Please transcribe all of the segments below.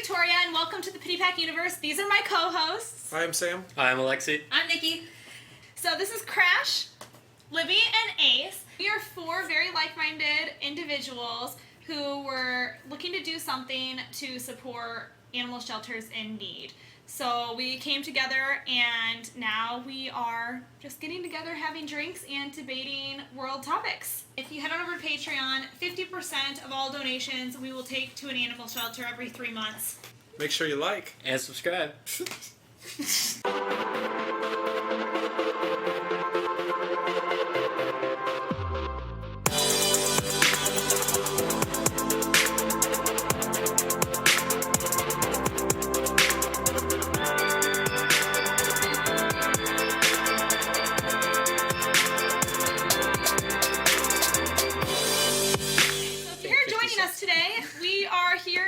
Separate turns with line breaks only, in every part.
Victoria, and welcome to the PitTiEPack universe. These are my co-hosts.
Hi, I'm Sam.
Hi, I'm Alexi.
I'm Nikki.
So this is Crash, Libby, and Ace. We are four very like-minded individuals who were looking to do something to support animal shelters in need. So we came together, and now we are just getting together, having drinks, and debating world topics. If you head on over to Patreon, 50% of all donations we will take to an animal shelter every 3 months.
Make sure you like.
And subscribe.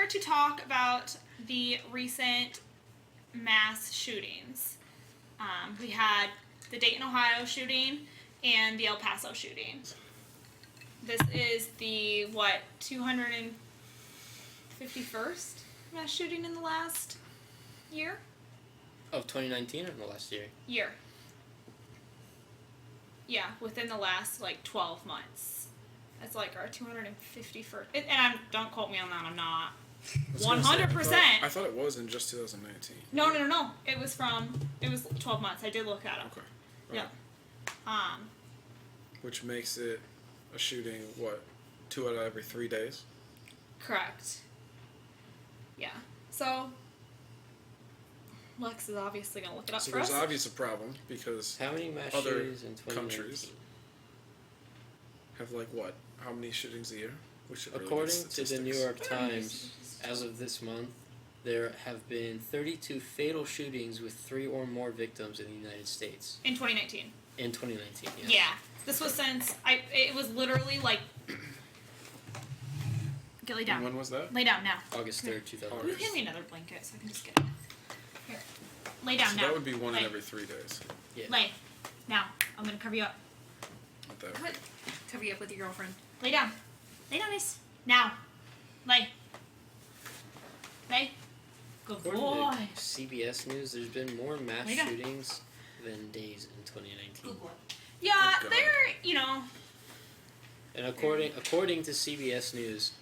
To talk about the recent mass shootings. We had the Dayton, Ohio shooting and the El Paso shooting. This is the, 251st mass shooting in the last year?
Of 2019 or in the last year?
Year. Yeah, within the last, 12 months. That's our 251st. And don't quote me on that, I'm not. 100%.
I thought it was in just 2019.
No. It was 12 months. I did look at it.
Okay. Right.
Yeah.
Which makes it a shooting, 2 out of every 3 days?
Correct. Yeah. So, Lex is obviously going to look it up for us.
So there's obviously a problem because
how many mass
other
shootings in 2019?
countries have how many shootings a year?
According to the New York Times, as of this month, there have been 32 fatal shootings with 3 or more victims in the United States.
In 2019.
In 2019, yes.
Yeah. This was it was literally get lay down.
And when was that?
Lay down now.
August 3rd, 2000.
Will you hand me another blanket so I can just get it? Here. Lay down now.
That would be one in every 3 days.
Yeah.
Lay. Now. I'm going to cover you up.
Not that.
What? Cover you up with your girlfriend.
Lay down.
Lay down, Ace.
Now. Lay. Lay. Good
According
boy.
to CBS News, there's been more mass shootings than days in 2019.
Good boy.
Yeah,
Good God.
they're,
And according to CBS News,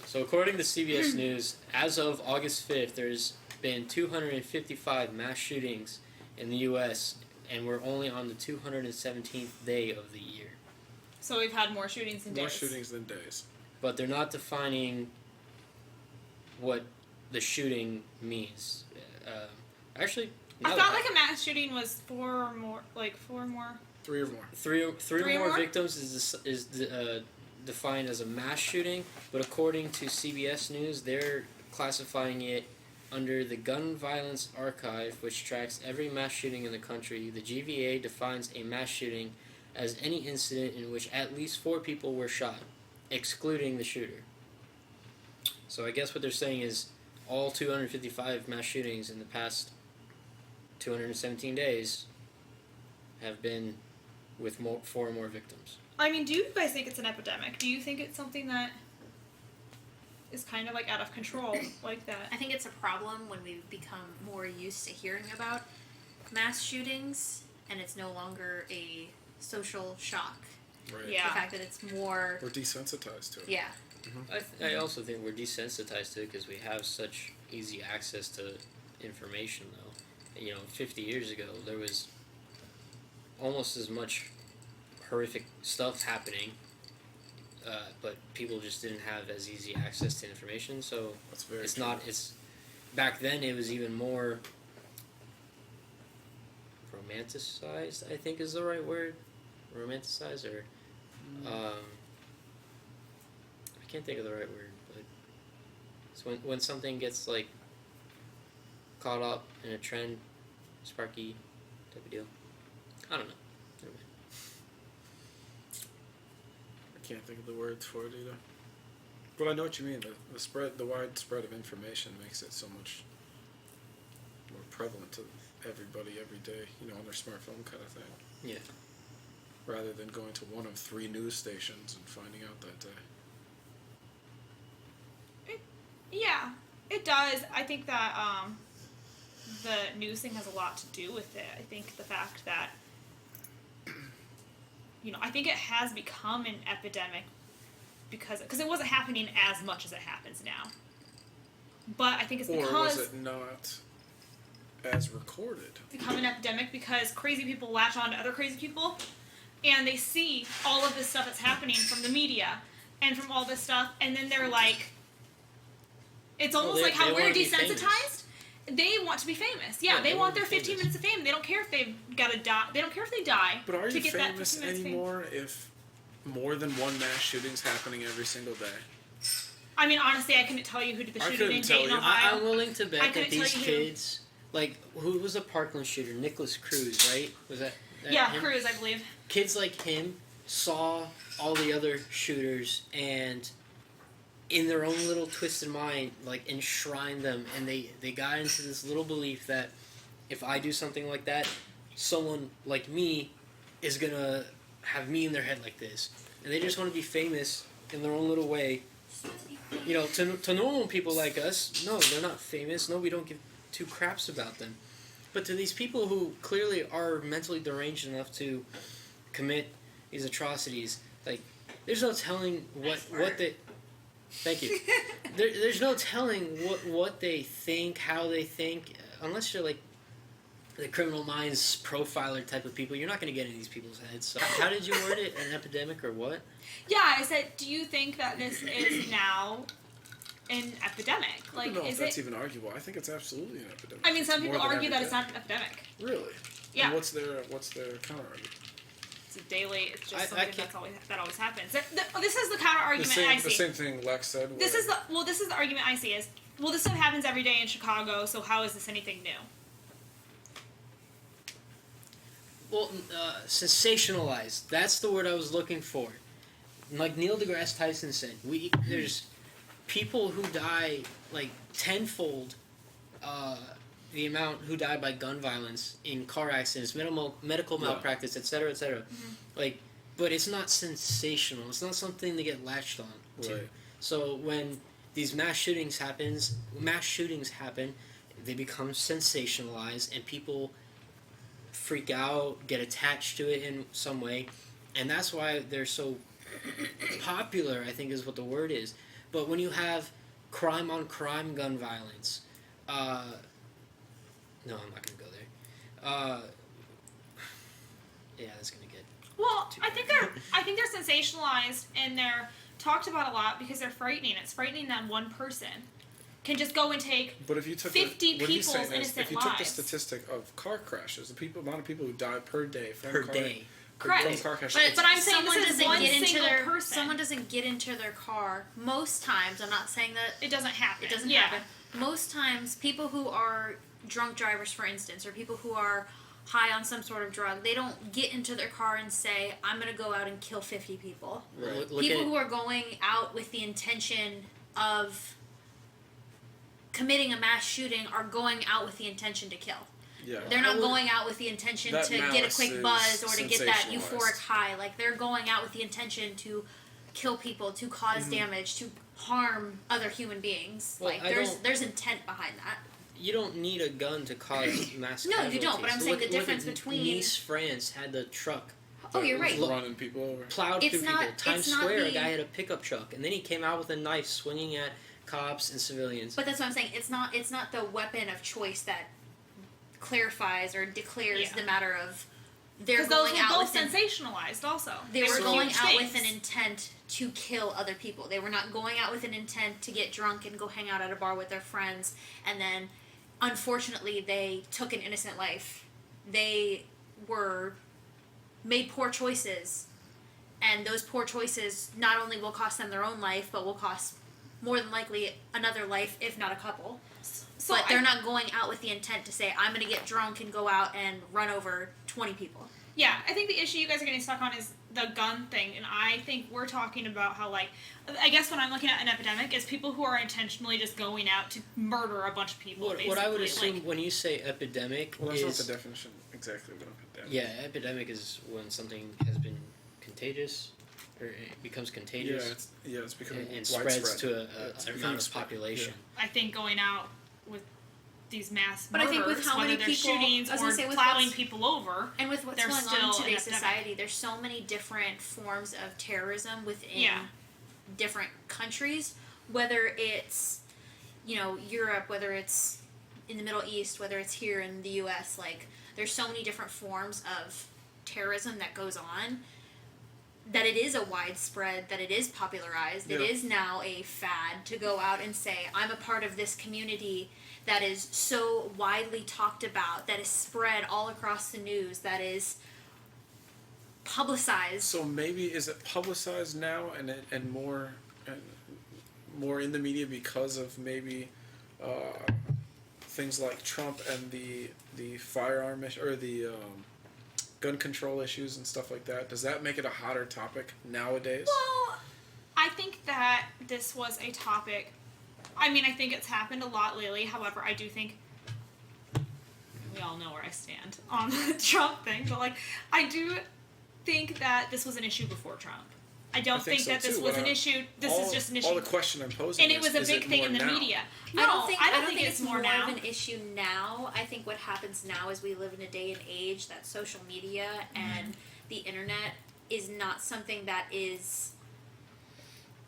so according to CBS News, as of August 5th, there's been 255 mass shootings in the U.S., and we're only on the 217th day of the year.
So we've had more shootings than days.
More shootings than days.
But they're not defining what the shooting means. Actually,
I thought a mass shooting was 4 more.
3 or more.
Three or more victims is defined as a mass shooting, but according to CBS News, they're classifying it under the Gun Violence Archive, which tracks every mass shooting in the country. The GVA defines a mass shooting as any incident in which at least 4 people were shot, excluding the shooter. So I guess what they're saying is all 255 mass shootings in the past 217 days have been with 4 or more victims.
I mean, do you guys think it's an epidemic? Do you think it's something that is kind of out of control like that?
I think it's a problem when we've become more used to hearing about mass shootings, and it's no longer a social shock.
Right.
Yeah.
The fact that it's more...
We're desensitized to it.
Yeah.
Mm-hmm.
I also think we're desensitized to it because we have such easy access to information, though. 50 years ago, there was almost as much horrific stuff happening, but people just didn't have as easy access to information, so
That's very
it's
true.
not, back then it was even more romanticized, I think is the right word. Romanticized, or, I can't think of the right word, but it's when something gets, caught up in a trend, sparky type of deal. I don't know. Never mind.
I can't think of the words for it either. But I know what you mean. The wide spread of information makes it so much more prevalent to everybody every day, on their smartphone kind of thing.
Yeah.
rather than going to one of 3 news stations and finding out that day.
Yeah, it does. I think that the news thing has a lot to do with it. I think the fact that, I think it has become an epidemic because it wasn't happening as much as it happens now. But I think it's because...
Or was it not as recorded?
It's become an epidemic because crazy people latch on to other crazy people, and they see all of this stuff that's happening from the media and from all this stuff, and then they're like... It's almost like how we're desensitized. They want to be famous. Yeah, they want their 15 minutes of fame. They don't care if they've got to die. They don't care if they die.
But are
to
you
get
famous
that 15 minutes
anymore if more than one mass shooting's happening every single day?
I mean, honestly, I couldn't tell you who did the shooting in Dayton, Ohio.
I'm willing to bet that these kids, like, who was the Parkland shooter? Nicholas Cruz, right? Was that
yeah,
him?
Cruz, I believe.
Kids like him saw all the other shooters and, in their own little twisted mind, like, enshrine them, and they got into this little belief that if I do something like that, someone like me is gonna have me in their head like this, and they just want to be famous in their own little way. To normal people like us, no, they're not famous. No, we don't give 2 craps about them. But to these people who clearly are mentally deranged enough to commit these atrocities, like, there's no telling what they... Thank you. There's no telling what they think, how they think, unless you're like the Criminal Minds profiler type of people. You're not going to get in these people's heads. So how did you word it? An epidemic or what?
Yeah, I said, do you think that this is now an epidemic?
I don't know if that's even arguable. I think it's absolutely an epidemic.
I mean, some people
More than
argue
every
that it's
day.
not an epidemic.
Really?
Yeah.
And what's their counter argument?
It's a daily. It's just something that always happens. This is the counter argument I see.
The same thing Lex said.
This is the argument I see is, well, this stuff happens every day in Chicago, so how is this anything new?
Well, sensationalized. That's the word I was looking for. Like Neil deGrasse Tyson said, there's people who die like tenfold the amount who die by gun violence in car accidents, medical malpractice, etc., etc. Like, but it's not sensational. It's not something to get latched on to.
Right.
So when these mass shootings happen, they become sensationalized, and people freak out, get attached to it in some way, and that's why they're so popular, I think is what the word is. But when you have crime on crime gun violence, no, I'm not going to go there. Yeah, that's going to get...
Well, I think they're sensationalized and they're talked about a lot because they're frightening. It's frightening that one person can just go and take 50 people's innocent lives.
If you took the statistic of car crashes, the amount of people who die per day from
Correct.
car crashes.
But I'm saying
someone doesn't get into their car. Most times, I'm not saying that
it doesn't happen.
It doesn't happen. Most times, people who are drunk drivers, for instance, or people who are high on some sort of drug, they don't get into their car and say, I'm going to go out and kill 50 people.
Right.
People who are going out with the intention of committing a mass shooting are going out with the intention to kill.
Yeah.
They're not going out with the intention to get a quick buzz or to get that euphoric high. Like, they're going out with the intention to kill people, to cause damage, to harm other human beings.
Well,
like, there's intent behind that.
You don't need a gun to cause mass
No,
casualties.
you don't, but I'm saying the difference between...
Nice, France had the truck.
Oh, you're right.
Running people over.
Plowed through people. Times Square, a guy had a pickup truck, and then he came out with a knife swinging at cops and civilians.
But that's what I'm saying. It's not the weapon of choice that clarifies or declares the matter of they're going out with
sensationalized also.
They were going out with an intent to kill other people. They were not going out with an intent to get drunk and go hang out at a bar with their friends, and then unfortunately they took an innocent life. They made poor choices, and those poor choices not only will cost them their own life, but will cost more than likely another life, if not a couple. So but they're not going out with the intent to say, I'm going to get drunk and go out and run over 20 people.
Yeah, I think the issue you guys are getting stuck on is the gun thing, and I think we're talking about how, like, I guess when I'm looking at an epidemic is people who are intentionally just going out to murder a bunch of people.
What I would assume when you say epidemic
well, that's
is...
not the definition exactly of an epidemic.
Yeah, epidemic is when something has been contagious, or it becomes contagious.
It's becoming
and
widespread.
spreads to
It's
an
becoming
amount of
spread.
population.
I think going out with these mass
But I
murders,
think with how
whether
many
they're
people-
shootings
I was
or
gonna say with
plowing
what's-
people over,
And with what's
there's
going
still
on in
an
today's
epidemic.
society, there's so many different forms of terrorism within
Yeah.
different countries, whether it's, Europe, whether it's in the Middle East, whether it's here in the US, like, there's so many different forms of terrorism that goes on, that it is a widespread, that it is popularized, it is now a fad to go out and say, I'm a part of this community that is so widely talked about, that is spread all across the news, that is publicized.
So maybe is it publicized now and more in the media because of maybe things like Trump and the firearm issue, or the gun control issues and stuff like that? Does that make it a hotter topic nowadays?
Well, I think that this was a topic. I mean, I think it's happened a lot lately. However, I do think we all know where I stand on the Trump thing, but like, I do think that this was an issue before Trump. I don't think
so
that this
too,
was
but,
an issue. This is just an issue.
All the question I'm posing
And it was a
is
big
it
thing
more
in the
now?
media. No,
I don't think
it's more
more
now.
of an issue now. I think what happens now is we live in a day and age that social media and the internet is not something that is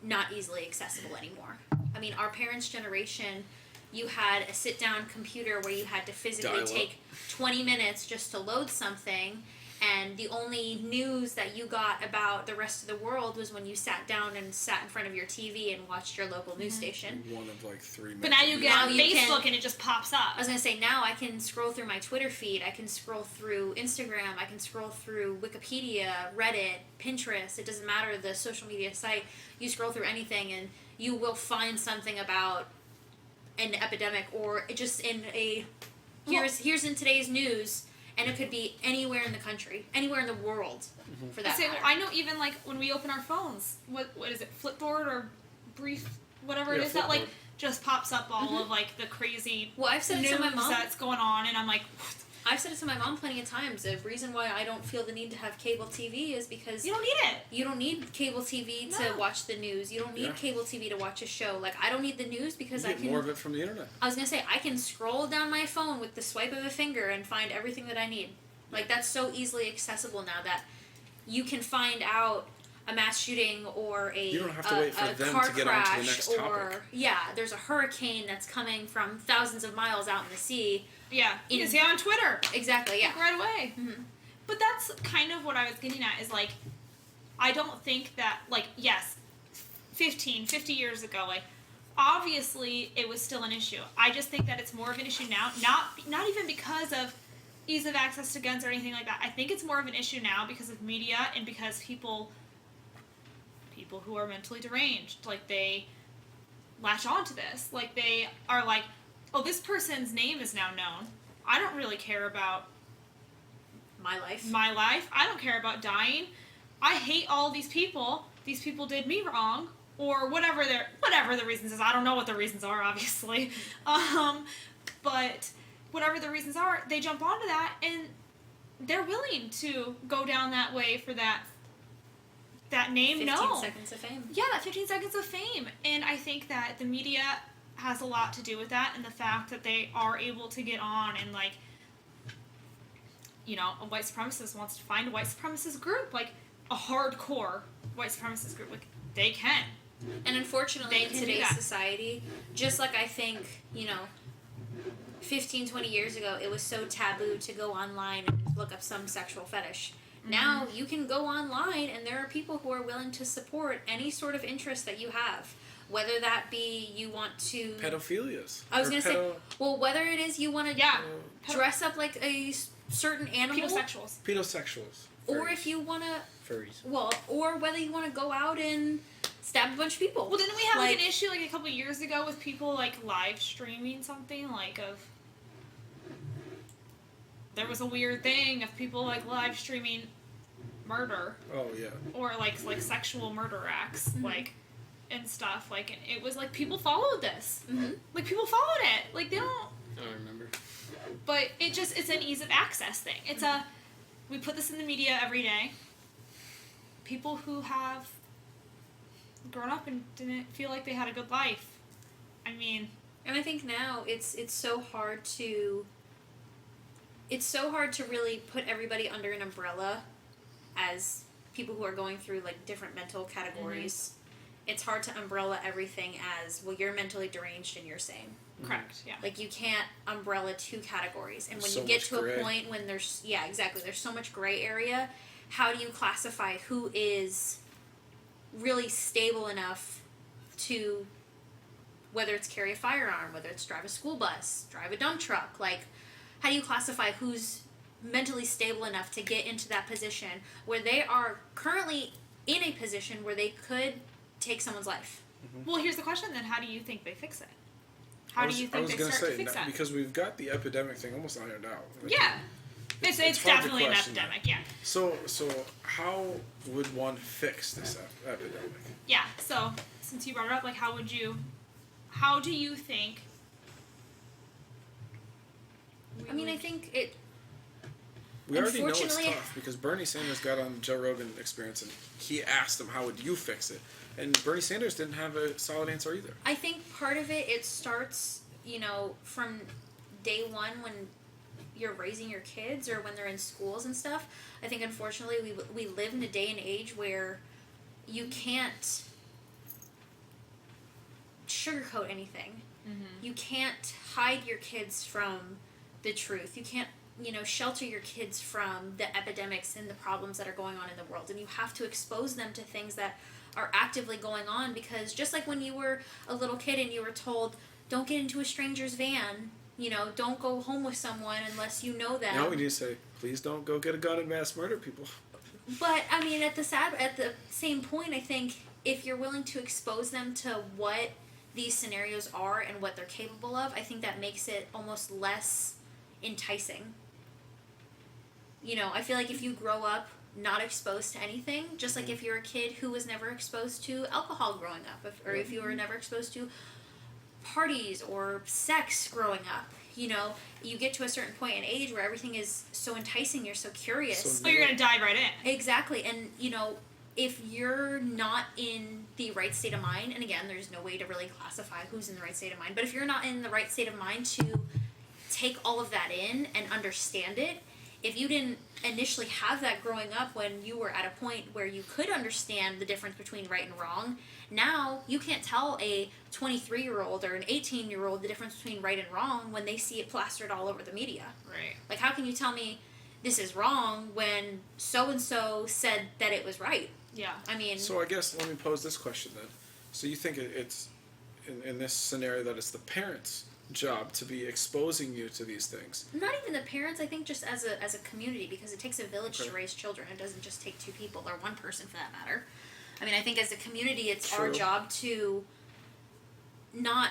not easily accessible anymore. I mean, our parents' generation, you had a sit-down computer where you had to physically
Dial-up.
take 20 minutes just to load something, and the only news that you got about the rest of the world was when you sat down and sat in front of your TV and watched your local news station.
One of like 3
But now you get
Now
on
you
Facebook
can-
and it just pops up.
I was going to say, now I can scroll through my Twitter feed, I can scroll through Instagram, I can scroll through Wikipedia, Reddit, Pinterest, it doesn't matter the social media site, you scroll through anything and you will find something about an epidemic, or just in a, here's in today's news, and it could be anywhere in the country, anywhere in the world, for that
I say,
matter.
I know even like when we open our phones, what is it, Flipboard or Brief, whatever it
Yeah,
is, that like
Flipboard.
just pops up all of like the crazy
Well, I've said it
news
to my mom.
that's going on, and I'm like,
I've said it to my mom plenty of times. The reason why I don't feel the need to have cable TV is because
you don't need it.
you don't need cable TV to
No.
watch the news. You don't need
Yeah.
cable TV to watch a show. Like, I don't need the news because
You
I
get
can.
more of it from the internet.
I was gonna say, I can scroll down my phone with the swipe of a finger and find everything that I need. Like, that's so easily accessible now that you can find out a mass shooting or a
You don't have to wait for
a
them
car
to get on to the
crash,
next
or
topic.
there's a hurricane that's coming from thousands of miles out in the sea.
Yeah, you
In-
can see it on Twitter.
Exactly. Yeah.
Like, right away.
Mhm.
But that's kind of what I was getting at, is like, I don't think that, like, yes, 50 years ago, like, obviously it was still an issue. I just think that it's more of an issue now, not even because of ease of access to guns or anything like that. I think it's more of an issue now because of media and because people who are mentally deranged, like, they latch on to this. Like, they are like, oh, this person's name is now known. I don't really care about
My life.
my life. I don't care about dying. I hate all these people. These people did me wrong, or whatever the reasons is. I don't know what the reasons are, obviously. But whatever the reasons are, they jump onto that and they're willing to go down that way for that name
15
known.
seconds of fame.
Yeah, that 15 seconds of fame. And I think that the media has a lot to do with that, and the fact that they are able to get on and, like, you know, a white supremacist wants to find a white supremacist group, like a hardcore white supremacist group, like, they can.
And unfortunately,
They
in
can do
today's
that.
society, just like I think, 15, 20 years ago, it was so taboo to go online and look up some sexual fetish. Now, you can go online and there are people who are willing to support any sort of interest that you have. Whether that be you want to...
Pedophilias.
I was
Or
going to say, well, whether it is you want to
Yeah.
dress up like a certain animal,
Pedosexuals.
Pedosexuals.
or if you want to...
Furries.
Well, or whether you want to go out and stab a bunch of people.
Well, didn't we have like an issue like a couple years ago with people like live streaming something like of? There was a weird thing of people like live streaming murder
Oh yeah.
or like sexual murder acts like and stuff like, and it was like people followed this. Like people followed it. Like they don't.
I don't remember.
But it's an ease of access thing. It's we put this in the media every day. people who have grown up and didn't feel like they had a good life. I mean,
and I think now it's so hard to really put everybody under an umbrella as people who are going through like different mental categories. It's hard to umbrella everything as, well, you're mentally deranged and you're sane.
Correct, yeah.
Like, you can't umbrella two categories. And when
So
you get
much
to
gray.
a point when there's so much gray area, how do you classify who is really stable enough to, whether it's carry a firearm, whether it's drive a school bus, drive a dump truck, like, how do you classify who's mentally stable enough to get into that position where they are currently in a position where they could take someone's life?
Well, here's the question then. How do you think they fix it? How do you think they start to fix that?
Because we've got the epidemic thing almost ironed out.
Yeah. It's
hard to
definitely an
question
epidemic, yeah.
So how would one fix this epidemic?
Yeah, so since you brought it up, like, how do you think...
I mean, I think it...
We already know it's
Unfortunately-
tough because Bernie Sanders got on the Joe Rogan Experience and he asked him, how would you fix it? And Bernie Sanders didn't have a solid answer either.
I think part of it starts, from day one when you're raising your kids or when they're in schools and stuff. I think, unfortunately, we live in a day and age where you can't sugarcoat anything. You can't hide your kids from the truth. You can't, shelter your kids from the epidemics and the problems that are going on in the world. And you have to expose them to things that are actively going on, because just like when you were a little kid and you were told, don't get into a stranger's van, don't go home with someone unless you know them.
Now we need to say, please don't go get a gun and mass murder people.
But, I mean, at the same point, I think if you're willing to expose them to what these scenarios are and what they're capable of, I think that makes it almost less enticing. I feel like if you grow up not exposed to anything, just like if you're a kid who was never exposed to alcohol growing up, or if you were never exposed to parties or sex growing up, you get to a certain point in age where everything is so enticing, you're so curious.
So you're going to dive right in.
Exactly. And, if you're not in the right state of mind, and again, there's no way to really classify who's in the right state of mind, but if you're not in the right state of mind to take all of that in and understand it, if you didn't initially have that growing up when you were at a point where you could understand the difference between right and wrong, now you can't tell a 23-year-old or an 18-year-old the difference between right and wrong when they see it plastered all over the media.
Right.
Like, how can you tell me this is wrong when so-and-so said that it was right?
Yeah.
I mean...
So I guess let me pose this question then. So you think it's, in this scenario, that it's the parents' job to be exposing you to these things?
Not even the parents, I think just as a community, because it takes a village to raise children. It doesn't just take two people, or one person for that matter. I mean, I think as a community, it's our job to not,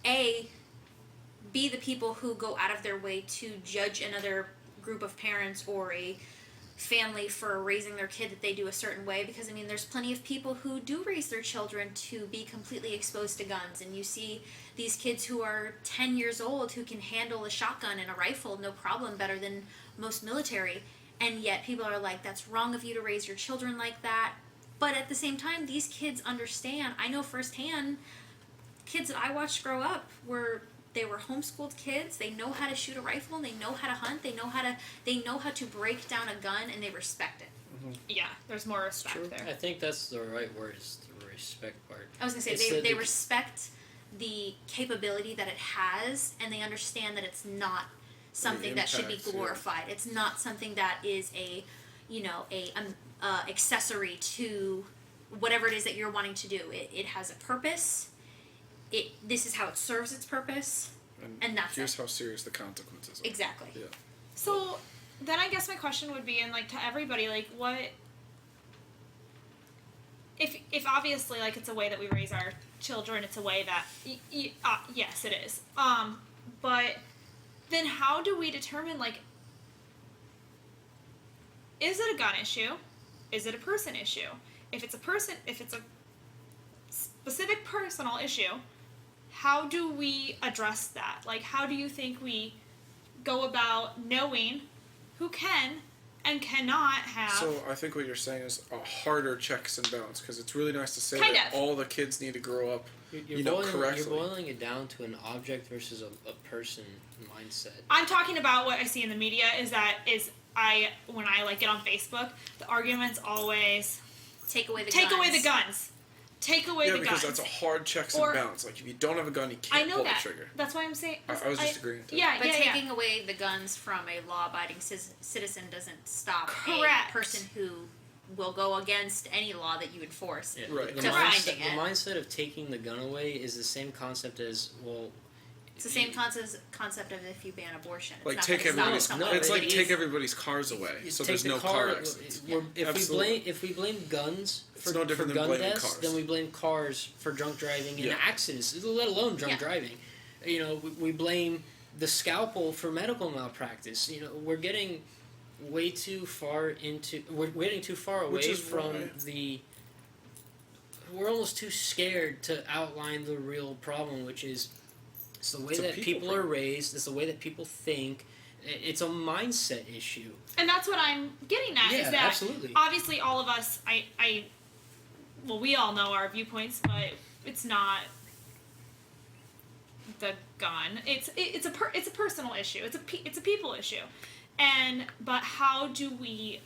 be the people who go out of their way to judge another group of parents or a family for raising their kid that they do a certain way, because I mean there's plenty of people who do raise their children to be completely exposed to guns, and you see these kids who are 10 years old who can handle a shotgun and a rifle no problem, better than most military, and yet people are like, that's wrong of you to raise your children like that. But at the same time, these kids understand. I know firsthand kids that I watched grow up they were homeschooled kids. They know how to shoot a rifle, and they know how to hunt. They know how to break down a gun, and they respect it.
Yeah, there's more respect there.
I think that's the right word, is the respect part.
I was going to say, they respect the capability that it has, and they understand that it's not something that should be glorified. Yeah. It's not something that is a accessory to whatever it is that you're wanting to do. It has a purpose. This is how it serves its purpose, and that's
here's how serious the consequences are.
Exactly.
Yeah.
So then I guess my question would be, and like to everybody, like what if obviously like it's a way that we raise our children, it's a way that yes it is, but then how do we determine, like, is it a gun issue, is it a person issue? If it's a specific personal issue, how do we address that? Like, how do you think we go about knowing who can and cannot have.
So I think what you're saying is a harder checks and balance, because it's really nice to say
Kind
that
of.
all the kids need to grow up, correctly.
You're boiling it down to an object versus a person mindset.
I'm talking about what I see in the media when I like get on Facebook, the argument's always
Take away the
take
guns.
away the guns. Take away the guns.
Yeah, because that's a hard checks
Or-
and balance. Like, if you don't have a gun, you
I
can't
know
pull
that.
the trigger.
That's why I'm saying.
I was just agreeing with that.
Yeah,
But
yeah,
taking away the guns from a law-abiding citizen doesn't stop
Correct.
a person who will go against any law that you enforce.
Yeah,
Right.
The,
To
mindset,
finding it.
the mindset of taking the gun away is the same concept as, well...
It's the same concept of if you ban abortion. It's
Like,
not
take
gonna stop
everybody's.
somebody.
It's like
it
take
is-
everybody's cars away, so
Take
there's
the
no car accidents. Absolutely.
If we blame guns
It's
for,
no
for
different than
gun
blaming
deaths,
cars.
then we blame cars for drunk driving and
Yeah.
accidents, let alone drunk
Yeah.
driving. We blame the scalpel for medical malpractice. We're getting way too far into. We're getting too far away
Which is
from
why-
the. We're almost too scared to outline the real problem, which is it's the way
It's a
that
people
people are raised. It's the way that people think. It's a mindset issue.
And that's what I'm getting at.
Yeah,
is that
absolutely.
obviously all of us, well, we all know our viewpoints, but it's not the gun. It's a personal issue. It's a people issue, but how do we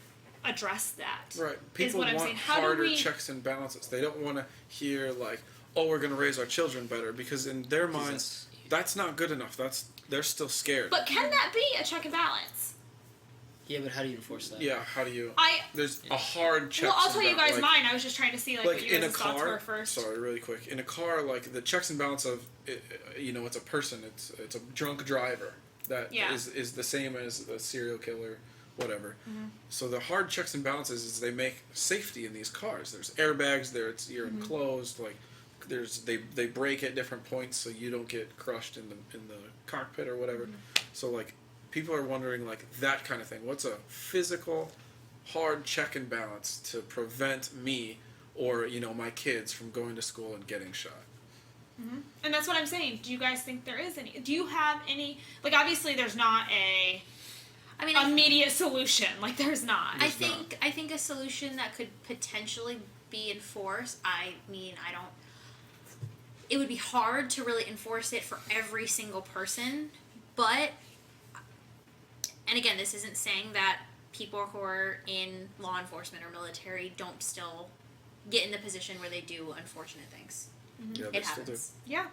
address that?
Right. People
what I'm
want
saying. How do
harder
we-
checks and balances. They don't want to hear like, "Oh, we're going to raise our children better," because in their minds, that's not good enough. They're still scared.
But can that be a check and balance?
Yeah, but how do you enforce that?
Yeah. How do you?
I
There's a hard check.
well, I'll tell you guys mine. I was just trying to see what
in a
yours' thoughts were
car.
first.
Sorry, really quick. In a car, like the checks and balance of, it's a person. It's a drunk driver that
Yeah.
is the same as a serial killer, whatever.
Mm-hmm.
So the hard checks and balances is they make safety in these cars. There's airbags. You're
Mm-hmm.
enclosed. Like they break at different points so you don't get crushed in the cockpit or whatever.
Mm-hmm.
So like people are wondering like that kind of thing. What's a physical hard check and balance to prevent me or my kids from going to school and getting shot?
And that's what I'm saying. Do you guys think there is any? Do you have any? Like, obviously, there's not a immediate solution. Like, there's not.
I think a solution that could potentially be enforced. I mean, I don't. It would be hard to really enforce it for every single person, but. And again, this isn't saying that people who are in law enforcement or military don't still get in the position where they do unfortunate things.
Yeah, they
It
still do.
happens.
Yeah.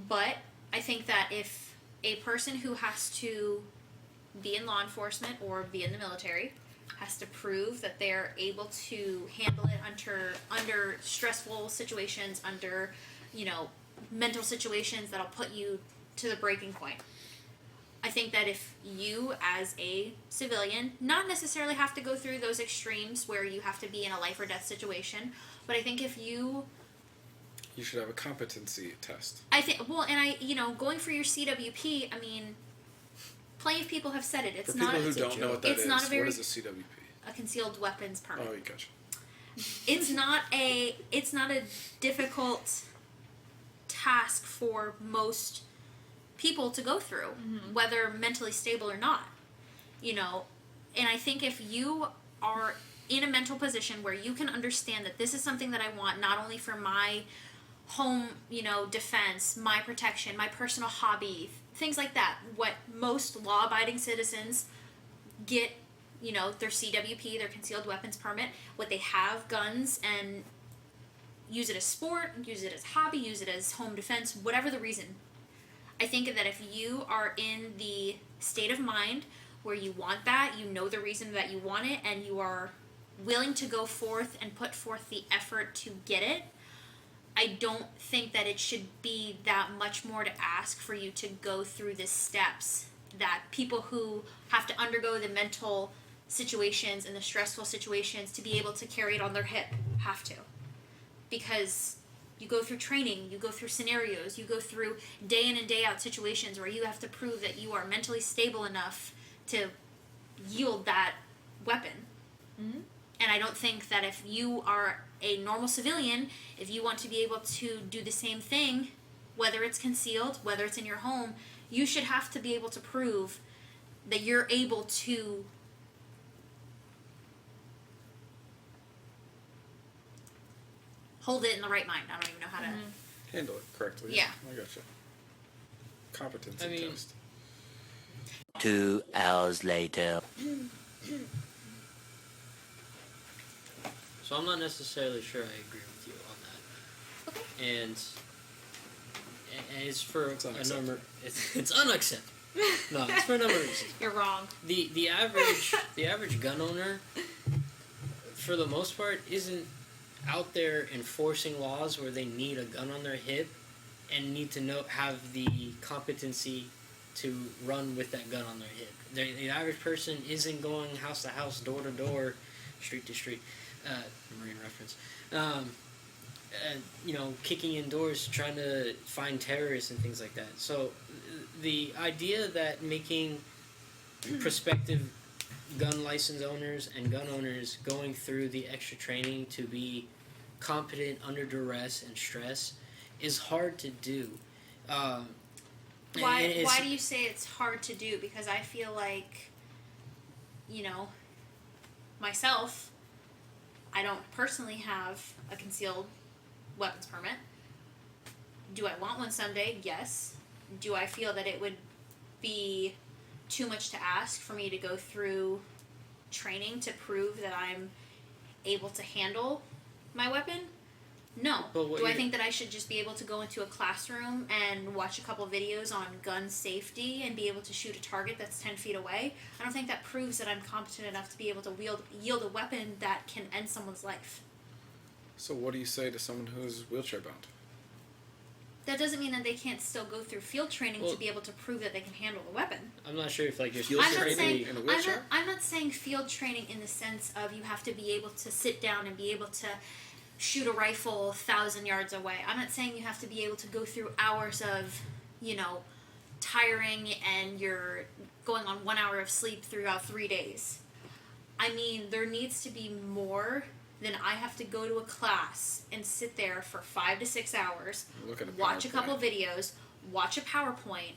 But I think that if a person who has to be in law enforcement or be in the military has to prove that they're able to handle it under stressful situations, under mental situations that'll put you to the breaking point. I think that if you, as a civilian, not necessarily have to go through those extremes where you have to be in a life or death situation, but I think if you
should have a competency test.
going for your CWP, I mean, plenty of people have said it. It's
For
not.
people who don't know what that
it's
is,
not a very-
what is a CWP?
A concealed weapons permit.
Oh, you gotcha.
It's not a difficult task for most people to go through, whether mentally stable or not. And I think if you are in a mental position where you can understand that this is something that I want not only for my home, defense, my protection, my personal hobby, things like that, what most law-abiding citizens get, their CWP, their concealed weapons permit, what they have, guns, and use it as sport, use it as hobby, use it as home defense, whatever the reason. I think that if you are in the state of mind where you want that, you know the reason that you want it, and you are willing to go forth and put forth the effort to get it, I don't think that it should be that much more to ask for you to go through the steps that people who have to undergo the mental situations and the stressful situations to be able to carry it on their hip have to. Because you go through training, you go through scenarios, you go through day in and day out situations where you have to prove that you are mentally stable enough to yield that weapon.
Mm-hmm.
And I don't think that if you are a normal civilian, if you want to be able to do the same thing, whether it's concealed, whether it's in your home, you should have to be able to prove that you're able to hold it in the right mind. I don't even know how to.
Handle it correctly.
Yeah.
I gotcha. Competency test.
2 hours later.
So I'm not necessarily sure I agree with you on that.
Okay.
And it's for
It's
a
unacceptable.
number. It's unacceptable. No, it's for a number of reasons.
You're wrong.
The average gun owner, for the most part, isn't out there enforcing laws where they need a gun on their hip and need to have the competency to run with that gun on their hip. The average person isn't going house to house, door to door, street to street. Marine reference. Kicking in doors, trying to find terrorists and things like that. So the idea that making prospective gun license owners and gun owners going through the extra training to be competent under duress and stress is hard to do.
Why do you say it's hard to do? Because I feel like, myself, I don't personally have a concealed weapons permit. Do I want one someday? Yes. Do I feel that it would be too much to ask for me to go through training to prove that I'm able to handle my weapon? No. Do I think that I should just be able to go into a classroom and watch a couple videos on gun safety and be able to shoot a target that's 10 feet away? I don't think that proves that I'm competent enough to be able to yield a weapon that can end someone's life.
So what do you say to someone who's wheelchair bound?
That doesn't mean that they can't still go through field training to be able to prove that they can handle the weapon.
I'm not sure if you're
Field training in a wheelchair?
I'm not saying field training in the sense of you have to be able to sit down and be able to shoot a rifle 1,000 yards away. I'm not saying you have to be able to go through hours of, tiring and you're going on 1 hour of sleep throughout 3 days. I mean, there needs to be more than I have to go to a class and sit there for 5 to 6 hours, watch a couple videos, watch a PowerPoint,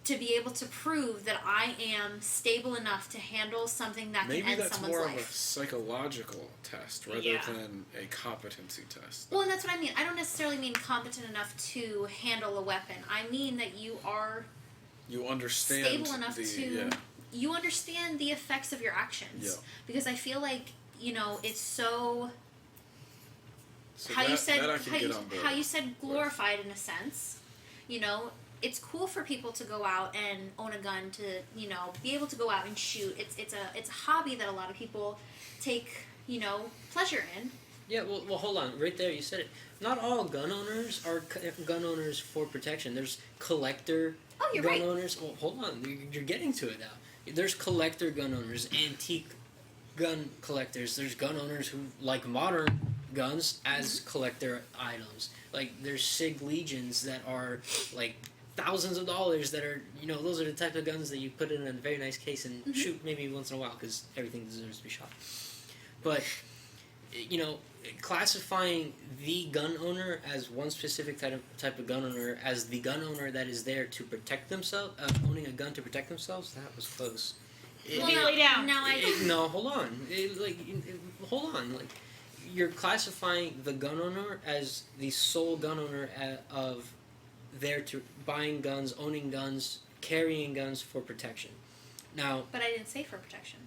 to be able to prove that I am stable enough to handle something that can end someone's life. Maybe that's more of a
psychological test rather than a competency test.
Well, and that's what I mean. I don't necessarily mean competent enough to handle a weapon. I mean that you are
understand
stable enough you understand the effects of your actions. Yeah. Because I feel like, it's so how you said glorified in a sense. It's cool for people to go out and own a gun to, be able to go out and shoot. It's a hobby that a lot of people take, pleasure in.
Yeah, well, hold on. Right there, you said it. Not all gun owners are gun owners for protection. There's collector gun owners. Well, hold on. You're getting to it now. There's collector gun owners, antique gun collectors. There's gun owners who like modern guns as collector items. Like, there's SIG Legions that are, like, thousands of dollars that are, those are the type of guns that you put in a very nice case and shoot maybe once in a while because everything deserves to be shot. But, classifying the gun owner as one specific type of gun owner as the gun owner that is there to protect themselves, owning a gun to protect themselves, that was close. No, hold on. Hold on. Like, you're classifying the gun owner as the sole gun owner of there to buying guns, owning guns, carrying guns for protection. Now,
but I didn't say for protection.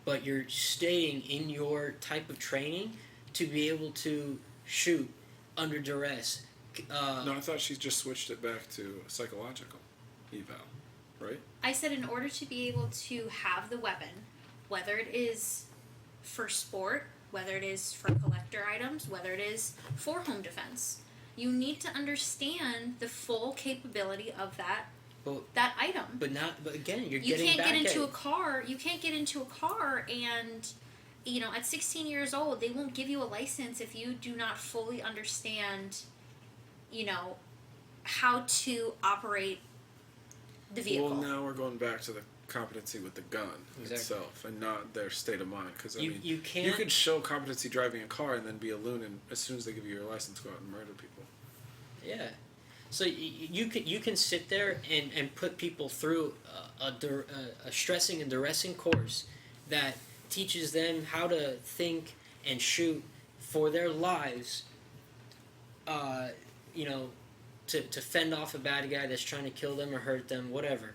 But you're staying in your type of training to be able to shoot under duress.
No, I thought she just switched it back to psychological eval, right?
I said in order to be able to have the weapon, whether it is for sport, whether it is for collector items, whether it is for home defense, you need to understand the full capability of that item.
But again, you
can't get into a car. You can't get into a car and, at 16 years old, they won't give you a license if you do not fully understand, how to operate the vehicle.
Well, now we're going back to the competency with the gun itself and not their state of mind. Because, you could show competency driving a car and then be a loon and as soon as they give you your license, go out and murder people.
Yeah. So you can sit there and put people through a stressing and duressing course that teaches them how to think and shoot for their lives you know, to fend off a bad guy that's trying to kill them or hurt them, whatever.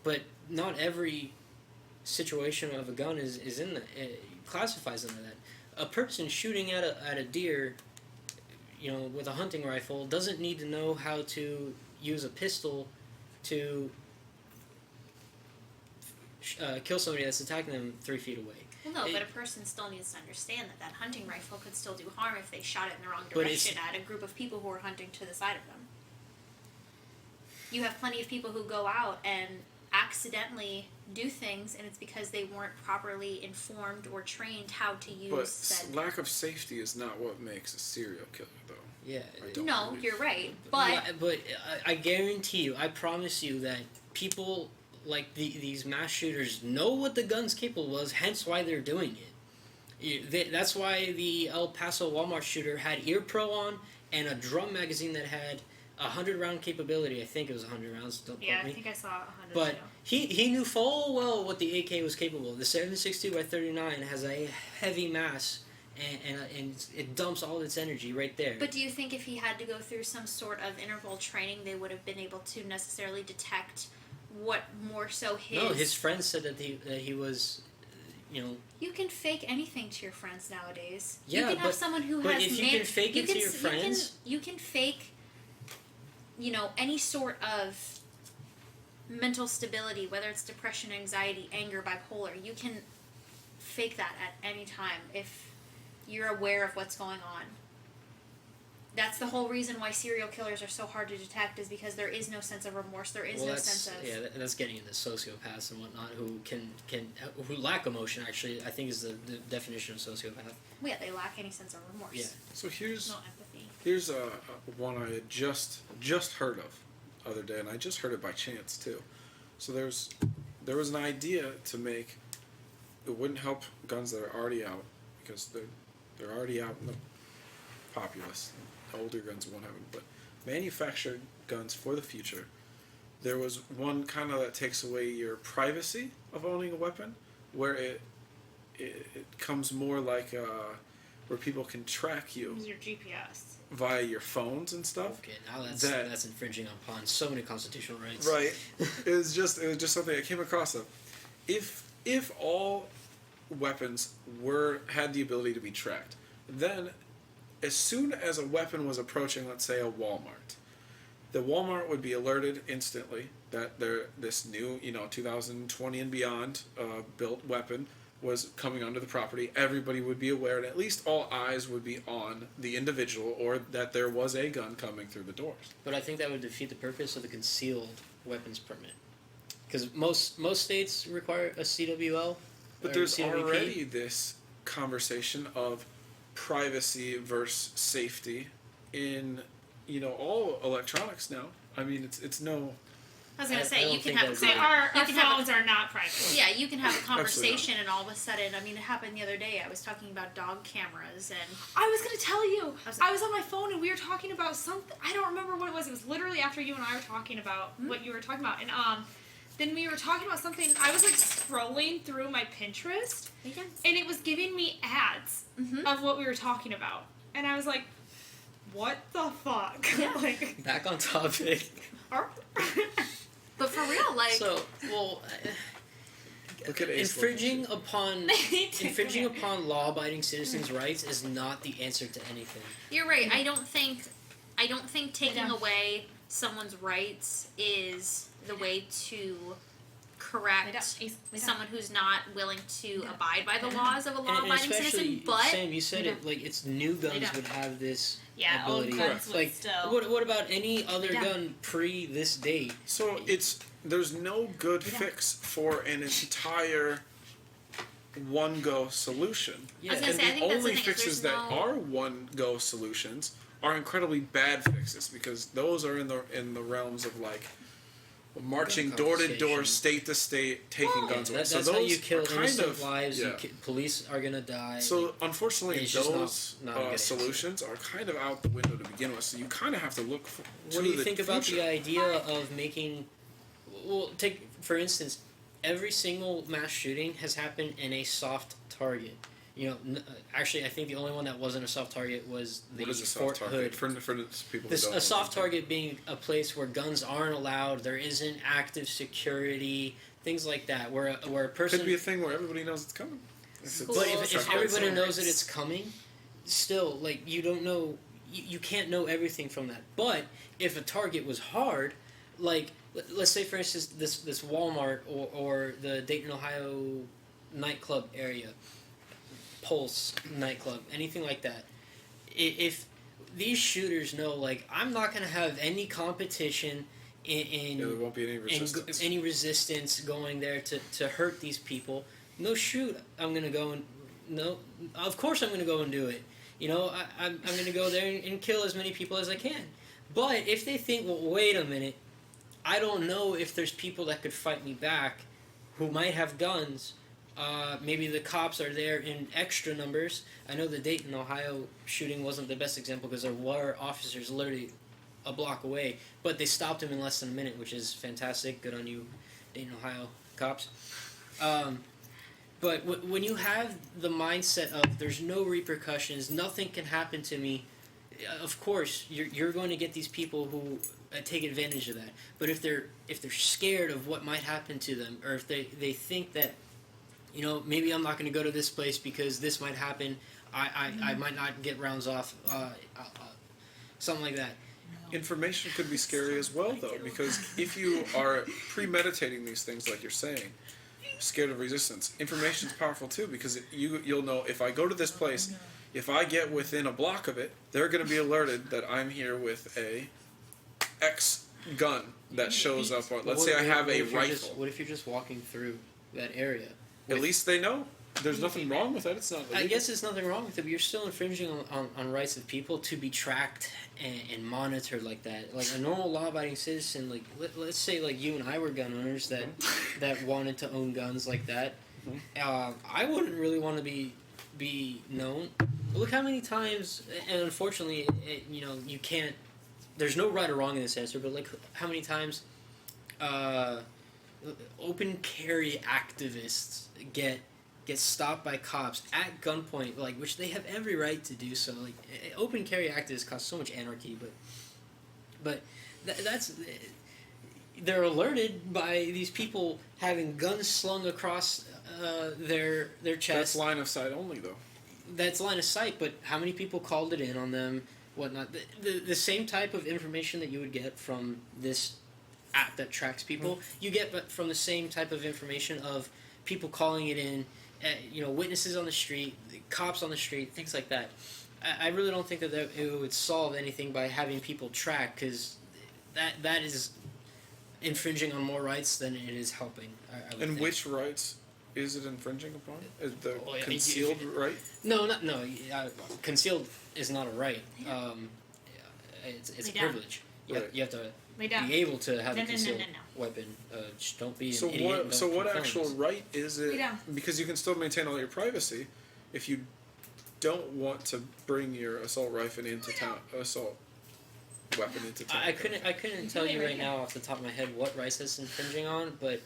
But not every situation of a gun is in that, classifies into that. A person shooting at a deer, you know, with a hunting rifle doesn't need to know how to use a pistol to kill somebody that's attacking them 3 feet away.
Well, no, but a person still needs to understand that hunting rifle could still do harm if they shot it in the wrong direction at a group of people who are hunting to the side of them. You have plenty of people who go out and accidentally do things, and it's because they weren't properly informed or trained how to use
But lack of safety is not what makes a serial killer, though.
Yeah.
No, you're right. But
I guarantee you, I promise you that people like these mass shooters know what the gun's capable of, hence why they're doing it. That's why the El Paso Walmart shooter had ear pro on and a drum magazine that had 100-round capability. I think it was 100 rounds. Don't quote me.
I think I saw 100.
But
too.
he knew full well what the AK was capable of. The 7.62 by 39 has a heavy mass, and it dumps all its energy right there.
But do you think if he had to go through some sort of interval training, they would have been able to necessarily detect what more so his...
No, his friends said that he was, you know...
You can fake anything to your friends nowadays.
Yeah,
you can have someone who has...
But if you can fake it to your friends...
You can fake, you know, any sort of mental stability, whether it's depression, anxiety, anger, bipolar. You can fake that at any time if you're aware of what's going on. That's the whole reason why serial killers are so hard to detect, is because there is no sense of remorse. There is no sense of...
Yeah, that's getting into sociopaths and whatnot who who lack emotion, actually, I think is the definition of sociopath.
Well, yeah, they lack any sense of remorse.
Yeah.
So here's
No empathy.
here's one I had just heard of the other day, and I just heard it by chance too. So there was an idea to make... It wouldn't help guns that are already out, because they're already out in the populace. Older guns won't have them, but manufactured guns for the future. There was one kind of that takes away your privacy of owning a weapon, where it comes more like where people can track you
Use your GPS.
via your phones and stuff.
Okay, now that's infringing upon so many constitutional rights.
Right. it was just something I came across of. If all weapons had the ability to be tracked, then as soon as a weapon was approaching, let's say, a Walmart, the Walmart would be alerted instantly that this new, 2020 and beyond built weapon was coming onto the property. Everybody would be aware, and at least all eyes would be on the individual, or that there was a gun coming through the doors.
But I think that would defeat the purpose of the concealed weapons permit, because most states require a CWL.
But there's already this conversation of privacy versus safety in all electronics now. I mean, it's no...
I was going to say,
don't
you can
think
have...
that's
Say our phones are not private.
Yeah, you can have a conversation and all of a sudden, I mean, it happened the other day. I was talking about dog cameras and...
I was going to tell you. I was on my phone and we were talking about something. I don't remember what it was. It was literally after you and I were talking about what you were talking about. And then we were talking about something. I was like scrolling through my Pinterest and it was giving me ads of what we were talking about. And I was like, what the fuck?
Yeah.
Like,
Back on topic.
But for real, like...
So, well...
Look at Ace
infringing upon law-abiding citizens' rights is not the answer to anything.
You're right. I don't think taking away someone's rights is the way to correct someone who's not willing to abide by the laws of a law-abiding citizen. But
Sam, you said it like it's new guns would have this ability.
old guns would
like,
still.
what about any other gun pre this date?
So there's no good fix for an entire one-go solution.
Yeah.
I was gonna
And
say, I
the
think that's
only
the thing,
fixes
there's
that
no-
are one-go solutions are incredibly bad fixes, because those are in the realms of like marching
Gun
door to door,
confiscation.
state to state, taking guns away.
That's
So
how
those
you kill
are kind
innocent
of
lives.
yeah.
Police are gonna die.
So unfortunately,
It's just
those
not a good answer.
solutions are kind of out the window to begin with. So you kind of have to look to
what do you
the
think about
future.
the idea of making? Well, take for instance, every single mass shooting has happened in a soft target. Actually, I think the only one that wasn't a soft target was the
What is a
Fort
soft target?
Hood.
For people who don't
A
know.
soft target being a place where guns aren't allowed, there isn't active security, things like that, where a person
Could be a thing where everybody knows it's coming.
But if everybody knows that it's coming, still, like, you don't know, you can't know everything from that. But if a target was hard, like, let's say, for instance, this Walmart or the Dayton, Ohio nightclub area, Pulse nightclub, anything like that, if these shooters know, like, I'm not going to have any competition
there won't be any resistance.
Going there to hurt these people. No, shoot, I'm gonna go and no. Of course, I'm gonna go and do it. I'm gonna go there and kill as many people as I can. But if they think, well, wait a minute, I don't know if there's people that could fight me back, who might have guns. Maybe the cops are there in extra numbers. I know the Dayton, Ohio shooting wasn't the best example because there were officers literally a block away, but they stopped him in less than a minute, which is fantastic. Good on you, Dayton, Ohio cops. But when you have the mindset of there's no repercussions, nothing can happen to me, of course you're going to get these people who take advantage of that. But if they're scared of what might happen to them, or if they think that, maybe I'm not going to go to this place because this might happen, I might not get rounds off, something like that.
Information could be scary as well, though, because if you are premeditating these things, like you're saying, scared of resistance, information is powerful too, because you'll know, if I go to this place, if I get within a block of it, they're going to be alerted that I'm here with a X gun that shows up. Let's say I have a rifle.
What if you're just walking through that area?
At least they know. There's nothing wrong with that. It's not illegal.
I guess there's nothing wrong with it, but you're still infringing on rights of people to be tracked and monitored like that. Like a normal law-abiding citizen, like let's say like you and I were gun owners that wanted to own guns like that. I wouldn't really want to be known. Look how many times, and unfortunately, you can't. There's no right or wrong in this answer, but like how many times open carry activists get stopped by cops at gunpoint, like, which they have every right to do so. Like, open carry activists cause so much anarchy, but that's they're alerted by these people having guns slung across their chest.
That's line of sight only, though.
That's line of sight, but how many people called it in on them, whatnot? The same type of information that you would get from this app that tracks people, you get from the same type of information of people calling it in, witnesses on the street, cops on the street, things like that. I really don't think that it would solve anything by having people track, because that is infringing on more rights than it is helping. I would think.
Which rights is it infringing upon? Is the concealed right?
No. Concealed is not a right. It's a privilege. You have to be able to have a concealed weapon. Just don't be an idiot.
So what actual right is it? Because you can still maintain all your privacy if you don't want to bring your assault weapon into town.
I couldn't tell you right now off the top of my head what rights it's infringing on, but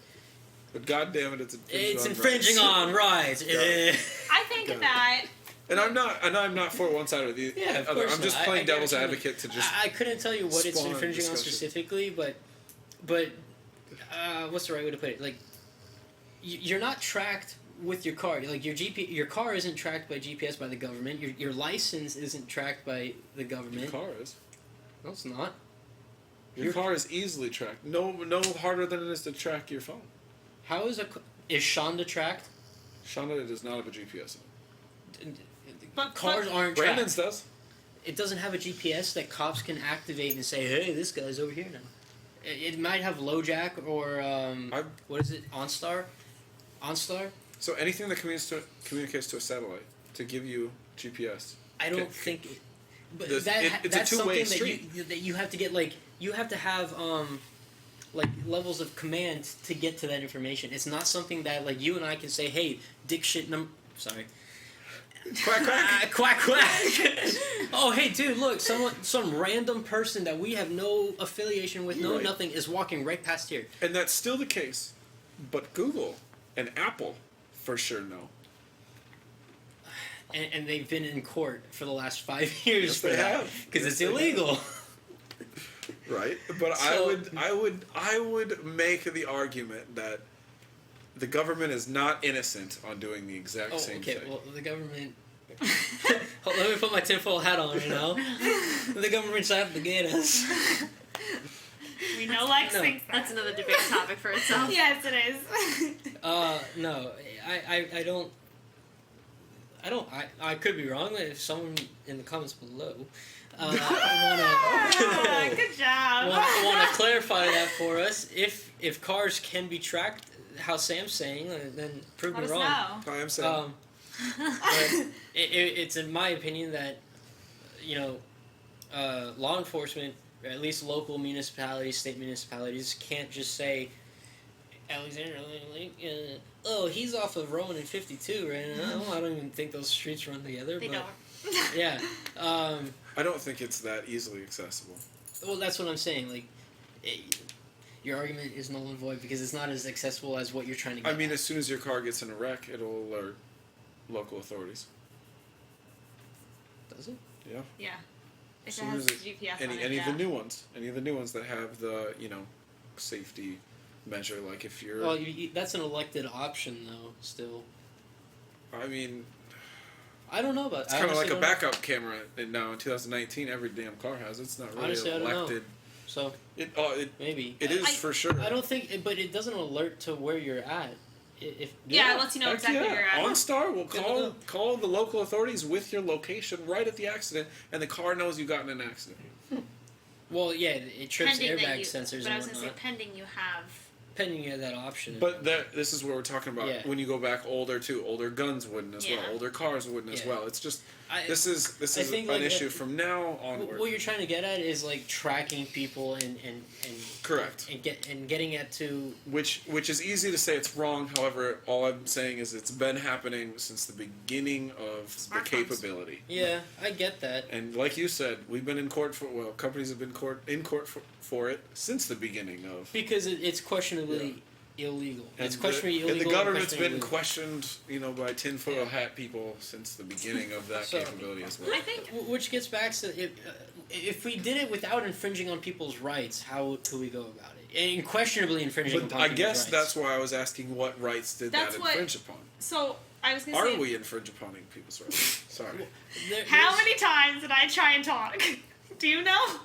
God damn it,
it's infringing on rights.
I think that.
And I'm not for one side or the other. I'm just playing devil's advocate to just.
I couldn't tell you what it's infringing on specifically, but what's the right way to put it? Like, you're not tracked with your car. Like your car isn't tracked by GPS by the government. Your license isn't tracked by the government.
Your car is.
No, it's not.
Your car is easily tracked. No harder than it is to track your phone.
How is Shonda tracked?
Shonda does not have a GPS.
But cars aren't tracked.
Brandon's does.
It doesn't have a GPS that cops can activate and say, "Hey, this guy's over here now." It might have LoJack or what is it? OnStar.
So anything that communicates to a satellite to give you GPS.
I don't think. But
it's
that's
a two-way
something that you have to get. Like, you have to have like levels of command to get to that information. It's not something that like you and I can say, "Hey, dick shit sorry."
Quack quack.
Quack quack. Oh, hey dude, look, some random person that we have no affiliation with, nothing, is walking right past here.
And that's still the case. But Google and Apple for sure know.
and they've been in court for the last 5 years
Yes,
for
they
that
have.
because
Yes,
it's
they have.
illegal.
Right, but
So-
I would make the argument that the government is not innocent on doing the exact
Oh,
same
okay.
thing.
Well, the government. Let me put my tinfoil hat on. The government's out to get us.
We know Lex
No.
thinks that.
That's another debate topic for itself.
Yes, it is.
No, I don't. I could be wrong. If someone in the comments below
Ah, good job.
want to clarify that for us, if cars can be tracked, how Sam's saying, then prove
Let
me
us
wrong.
know.
I am saying.
But it's in my opinion that law enforcement, or at least local municipalities, state municipalities, can't just say Alexander, oh, he's off of Roman and 52 right now. I don't even think those streets run together.
They
but
don't.
yeah,
I don't think it's that easily accessible.
well, that's what I'm saying. Like, your argument is null and void because it's not as accessible as what you're trying to get.
I mean,
at.
as soon as your car gets in a wreck, it'll alert local authorities.
Does it?
Yeah.
Yeah. If
As
it
soon
has
as it-
GPS
Any
on it,
any
yeah.
of the new ones, that have the safety measure, like if you're.
Well, that's an elected option though. Still,
I mean,
I don't know about.
it's kind of like a backup camera. And now in 2019, every damn car has. It's not really
Honestly, I don't know.
elected.
So
It
maybe
it is for sure.
I don't think, but it doesn't alert to where you're at. If
Yeah, it lets you know
Heck
exactly
yeah.
where you're at.
OnStar will
Good to know.
call the local authorities with your location right at the accident, and the car knows you got in an accident.
well, yeah, it trips
Pending that
airbag
you,
sensors
but I
and
was gonna say
whatnot.
pending you have.
Pending you have that option.
But this is what we're talking about.
Yeah.
When you go back older too, older guns wouldn't as well.
Yeah.
Older cars wouldn't as
Yeah.
well. It's just
I
this
I
is
think,
an
like,
issue from now onward.
what you're trying to get at is like tracking people and
Correct.
and getting at to
Which is easy to say it's wrong. However, all I'm saying is it's been happening since the beginning of the
Smartphones.
capability.
yeah, I get that.
And like you said, we've been in court for companies have been in court for it since the beginning of.
Because it's questionably illegal.
And
It's questionably illegal.
And the government's been
questionably
questioned, by tinfoil hat people since the beginning of that
So-
capability as well.
I think
Which gets back to if we did it without infringing on people's rights, how could we go about it? And questionably infringing
But
upon
I
people's
guess
rights.
that's why I was asking what rights did
That's
that
what-
infringe upon?
so. I was gonna
Are
say.
we infringe upon people's rights? Sorry.
How
there's-
many times did I try and talk? Do you know?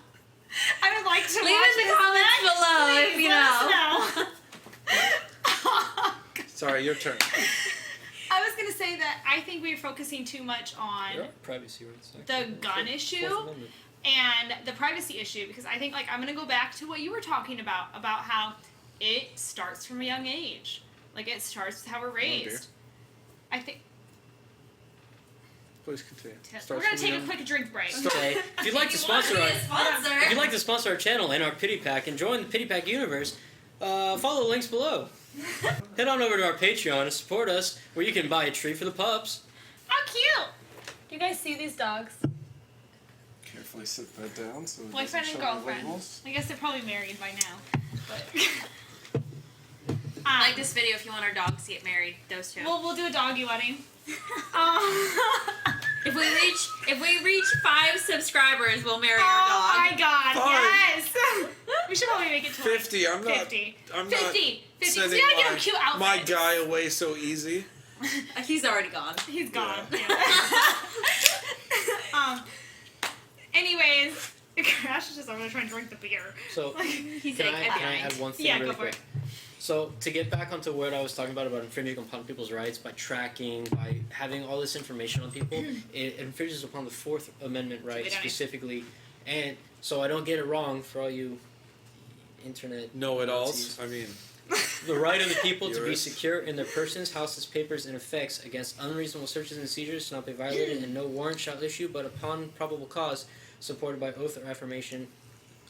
I would like to
Leave
watch
in the
this
comments
back.
below
Please,
if you
let us
know.
know.
Sorry, your turn.
I was gonna say that I think we're focusing too much on
There are privacy rights.
the
actually.
gun
Fourth
issue
Amendment.
and the privacy issue because I think I'm gonna go back to what you were talking about how it starts from a young age. Like it starts with how we're
dear.
raised. I think
Please continue.
we're
Starts
gonna
from
take a
young-
quick drink break.
Okay. If you'd like to sponsor our
sponsor.
If you'd like to sponsor our channel and our Pity Pack and join the Pity Pack universe, follow the links below. Head on over to our Patreon and support us, where you can buy a treat for the pups.
How cute! You guys see these dogs?
Carefully sit that down so it
Boyfriend
doesn't
and
show the
girlfriend.
labels.
I guess they're probably married by now. But
Like this video if you want our dogs to get married. Those two.
we'll do a doggy wedding.
If we reach 5 subscribers, we'll marry
Oh
our
my
dog.
god,
Five.
yes! We should probably make it to
50. I'm not.
50.
I'm
50.
not
50. So we
sending
gotta get him cute outfits.
my guy away so easy.
He's already gone.
He's gone.
Yeah.
Yeah. Anyways, Crash is just over there trying to drink the beer.
So,
He's
can
like,
I add one thing
Yeah,
really
go for
quick? So, to get back onto what I was talking about infringing upon people's rights by tracking, by having all this information on people, it infringes upon the Fourth Amendment rights
Wait, I-
specifically. And so I don't get it wrong for all you internet
Know-it-alls.
Nazis.
I mean,
The right of the people to be
Yours.
secure in their persons, houses, papers, and effects against unreasonable searches and seizures shall not be violated, and no warrant shall issue but upon probable cause, supported by oath or affirmation,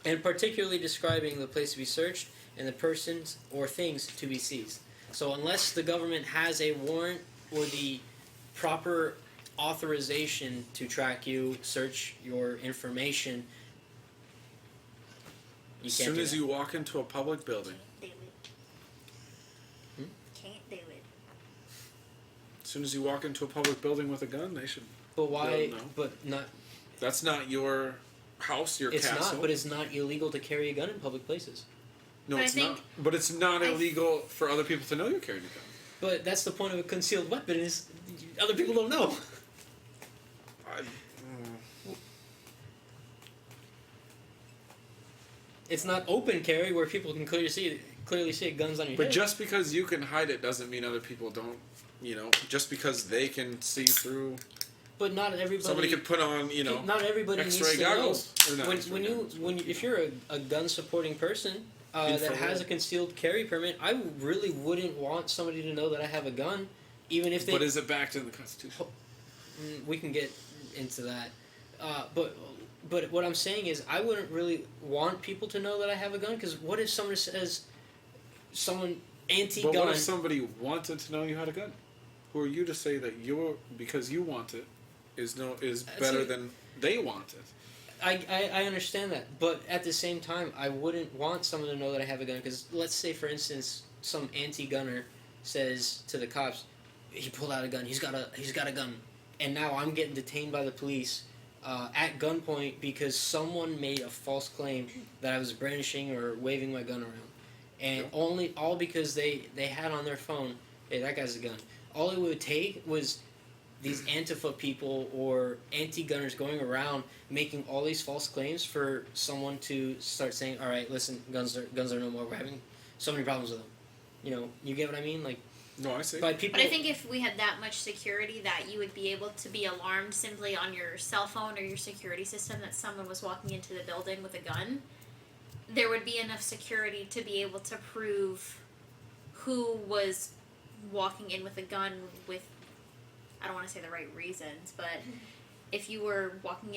and particularly describing the place to be searched and the persons or things to be seized. So unless the government has a warrant or the proper authorization to track you, search your information, you
as
can't
soon
do
as
that.
you walk into a public building,
do it.
Hmm?
Can't do it.
as soon as you walk into a public building with a gun, they should.
But why?
No.
But not.
That's not your house, your
It's
castle.
not. But it's not illegal to carry a gun in public places.
No,
But I
it's
think-
not. But it's not illegal for other people to know you're carrying a gun.
But that's the point of a concealed weapon is other people don't know. It's not open carry where people can clearly see guns on your
But
head.
just because you can hide it doesn't mean other people don't. You know, just because they can see through.
But not everybody.
Somebody could put on, you know,
not everybody
X-ray
needs to
goggles. Or
know.
not X-ray goggles.
If you're a gun supporting person that
Infrared.
has a concealed carry permit, I really wouldn't want somebody to know that I have a gun, even if they.
But is it backed in the Constitution?
We can get into that, but what I'm saying is I wouldn't really want people to know that I have a gun because what if someone says anti-gun?
But what if somebody wanted to know you had a gun? Who are you to say that because you want it is better than they want it?
I understand that, but at the same time, I wouldn't want someone to know that I have a gun because let's say, for instance, some anti-gunner says to the cops, "He pulled out a gun. He's got a gun," and now I'm getting detained by the police at gunpoint because someone made a false claim that I was brandishing or waving my gun around, and all because they had on their phone, "Hey, that guy's a gun." All it would take was these Antifa people or anti-gunners going around making all these false claims for someone to start saying, "All right, listen, guns are no more. We're having so many problems with them." You know, you get what I mean? Like,
no, I see.
by people.
But I think if we had that much security that you would be able to be alarmed simply on your cell phone or your security system that someone was walking into the building with a gun, there would be enough security to be able to prove who was walking in with a gun with, I don't want to say the right reasons, but if you were walking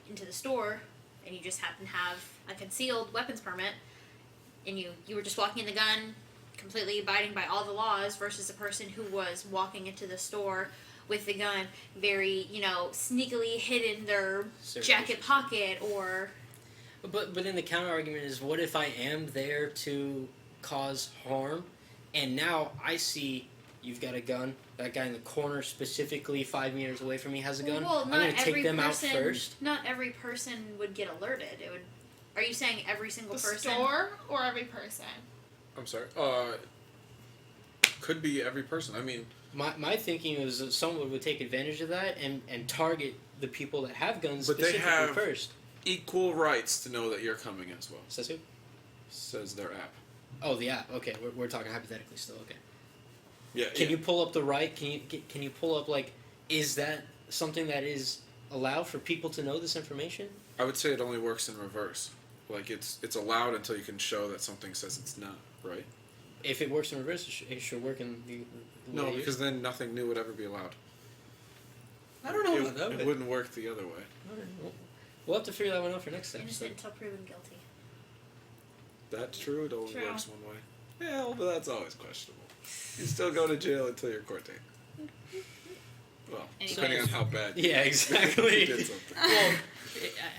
into the store and you just happen to have a concealed weapons permit and you were just walking in the gun completely abiding by all the laws versus a person who was walking into the store with the gun very, sneakily hidden their jacket pocket or...
But then the counter argument is, what if I am there to cause harm, and now I see you've got a gun. That guy in the corner, specifically 5 meters away from me, has a gun.
Well,
I'm going to take them out first.
Not every person would get alerted. Are you saying every single person?
Store or every person?
I'm sorry. Could be every person. I mean,
my thinking was that someone would take advantage of that and target the people that have guns
but they
specifically
have
first.
equal rights to know that you're coming as well.
Says who?
Says their app.
Oh, the app. Okay, we're talking hypothetically still. Okay.
Yeah.
Can you pull up the right? Can you pull up is that something that is allowed for people to know this information?
I would say it only works in reverse. Like it's allowed until you can show that something says it's not, right?
If it works in reverse, it should work in the
No,
way
because then nothing new would ever be allowed.
I don't know about that.
It wouldn't work the other way.
We'll have to figure that one out for next episode.
Innocent until proven guilty.
That's true. It only
True.
works one way. Yeah, but that's always questionable. You still go to jail until your court date. Well,
Anyways.
depending on how bad.
Yeah, exactly.
You did something.
Well,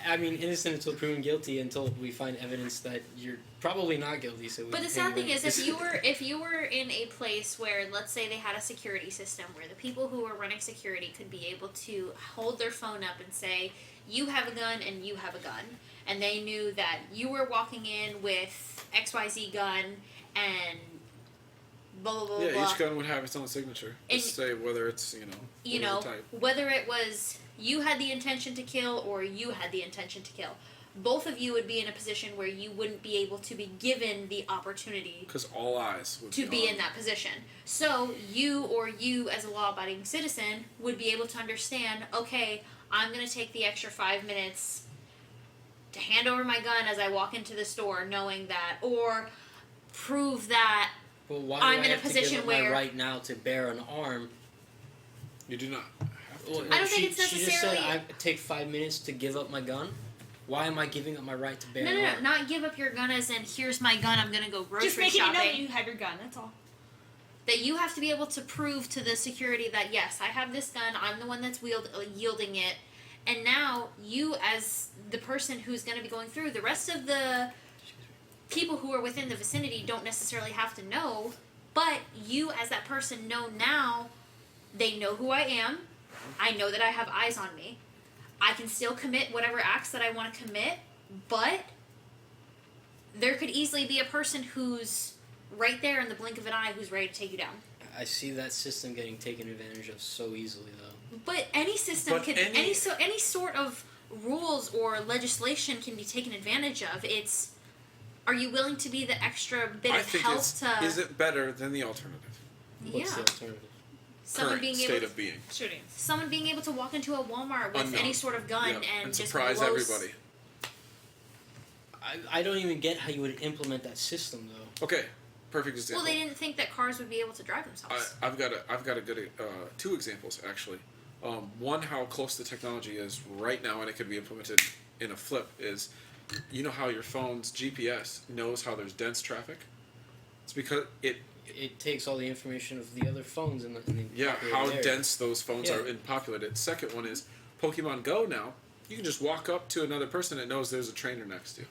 I mean, innocent until proven guilty until we find evidence that you're probably not guilty. So.
But the sad thing is, if you were in a place where, let's say, they had a security system where the people who were running security could be able to hold their phone up and say, "You have a gun and you have a gun," and they knew that you were walking in with XYZ gun and blah blah blah.
Yeah,
blah.
each gun would have its own signature.
And-
Just say whether it's whatever type.
whether it was you had the intention to kill or you had the intention to kill, both of you would be in a position where you wouldn't be able to be given the opportunity
Because all eyes would
to be in that position. So you as a law-abiding citizen would be able to understand, okay, I'm going to take the extra 5 minutes to hand over my gun as I walk into the store, knowing that, or prove that
Well, why
I'm
do I
in a
have to
position
give up
where-
my right now to bear an arm?
You do not have to.
Well,
I don't think it's
She just said
necessarily-
I take 5 minutes to give up my gun. Why am I giving up my right to bear
no,
an arm?
not give up your gun as in, here's my gun, I'm going to go grocery
Just making you know
shopping.
that you have your gun. That's all.
That you have to be able to prove to the security that, yes, I have this gun, I'm the one that's yielding it, and now you as the person who's going to be going through, the rest of the people who are within the vicinity don't necessarily have to know, but you as that person know now They know who I am. I know that I have eyes on me. I can still commit whatever acts that I want to commit, but there could easily be a person who's right there in the blink of an eye who's ready to take you down.
I see that system getting taken advantage of so easily, though.
But any system any sort of rules or legislation can be taken advantage of. It's, are you willing to be the extra bit of help to?
Is it better than the alternative?
What's the alternative?
Someone being
Current
able
state of being.
Shootings.
someone being able to walk into a Walmart with
Unknown.
any sort of gun and just
surprise
blow
everybody.
I don't even get how you would implement that system, though.
Okay, perfect example.
Well, they didn't think that cars would be able to drive themselves.
I've got a good two examples actually. One, how close the technology is right now, and it could be implemented in a flip. Is, you know how your phone's GPS knows how there's dense traffic? It's because
it takes all the information of the other phones in the
how
area.
dense those phones are in populated. Second one is Pokemon Go. Now you can just walk up to another person that knows there's a trainer next to you.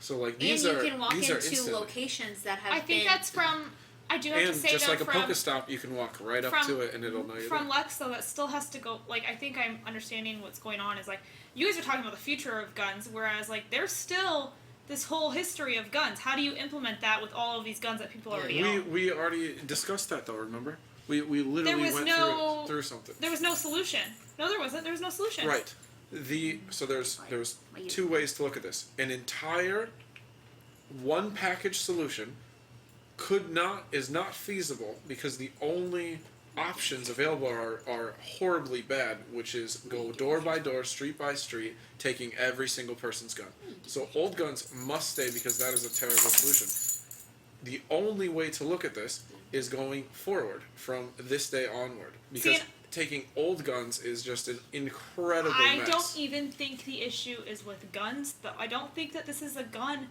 So like these
and
are
you can walk
these are
into
instant.
locations that have
I think
been...
that's from. I do have
And
to say
just
though,
like a
from
Pokestop, you can walk right up to it and it'll know you're
from
there.
Lex though, that still has to go. Like I think I'm understanding what's going on is like you guys are talking about the future of guns, whereas like there's still this whole history of guns. How do you implement that with all of these guns that people already own?
We already discussed that though. Remember, we literally
There was
went through something.
There was no solution. No, there wasn't. There was no solution.
Right. So there's two ways to look at this. An entire one package solution is not feasible because the only options available are horribly bad, which is go door by door, street by street, taking every single person's gun. So old guns must stay because that is a terrible solution. The only way to look at this is going forward from this day onward, because taking old guns is just an incredible mess.
I don't even think the issue is with guns, though. I don't think that this is a gun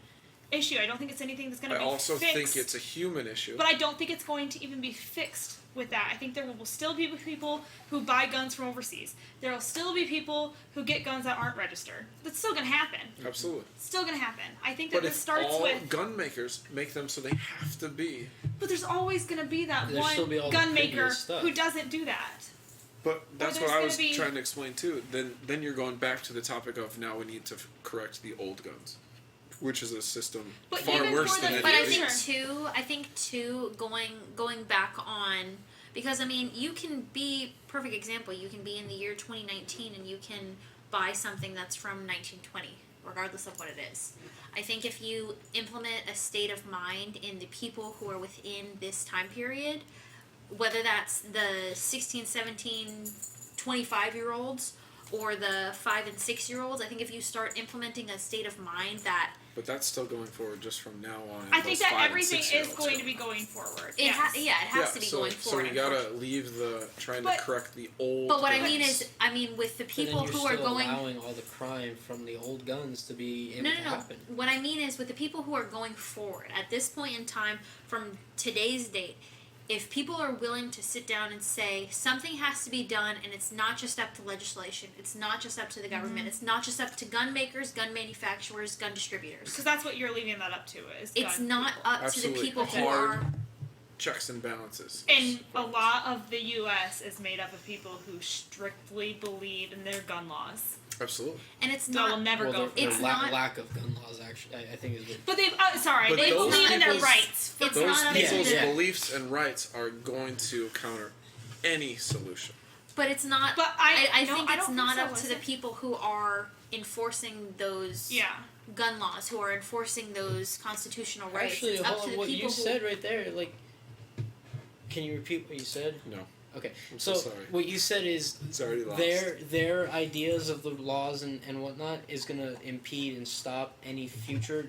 issue. I don't think it's anything that's going to be fixed.
I also think it's a human issue.
But I don't think it's going to even be fixed with that. I think there will still be people who buy guns from overseas. There will still be people who get guns that aren't registered. That's still going to happen.
Absolutely.
It's still going to happen. I think that
But
this
if
starts
all
with...
gun makers make them so they have to be.
But there's always going to be that
There'll still be all
one
the
gun maker
previous stuff.
who doesn't do that.
But that's
there's
what I
gonna
was
be-
trying to explain too. Then you're going back to the topic of now we need to correct the old guns, which is a system
But
far
even
worse
for
than
the
it
But I
is.
think too, going back on, because I mean, you can be, perfect example, you can be in the year 2019 and you can buy something that's from 1920, regardless of what it is. I think if you implement a state of mind in the people who are within this time period, whether that's the 16, 17, 25-year-olds or the 5 and 6-year-olds, I think if you start implementing a state of mind that
But that's still going forward just from now on.
I think
those
that
5 and
everything is
6-year-olds.
going to be going forward.
it
Yes.
it has to be
so,
going
so
forward.
we gotta leave the trying
But-
to correct the old.
But what I
guns.
mean is, with the
But
people
then you're
who are
still
going.
allowing all the crime from the old guns to be able
No.
to happen.
What I mean is, with the people who are going forward at this point in time, from today's date, if people are willing to sit down and say something has to be done, and it's not just up to legislation, it's not just up to the government, it's not just up to gun makers, gun manufacturers, gun distributors.
Because that's what you're leaving that up to is
It's
gun
not
people.
up to the
Absolutely.
people who
Hard
are.
checks and balances.
And a lot of the U.S. is made up of people who strictly believe in their gun laws.
Absolutely.
And it's
That will
not.
never go.
Their
It's
lack,
not-
lack of gun laws, actually, I think is what.
But they,
But
they
those
believe in their
people's-
rights.
It's
Those
not up to
people's
the.
Yeah.
beliefs and rights are going to counter any solution.
But it's not.
But
I
no,
think
I
it's
don't
not
think
up
so,
to the
is it?
people who are enforcing those
Yeah.
gun laws, who are enforcing those constitutional rights.
Actually,
It's up
hold
to
on,
the
what
people
you
who.
said right there, like, can you repeat what you said?
No,
Okay,
I'm so sorry.
what you said is
it's already lost.
their ideas of the laws and whatnot is gonna impede and stop any future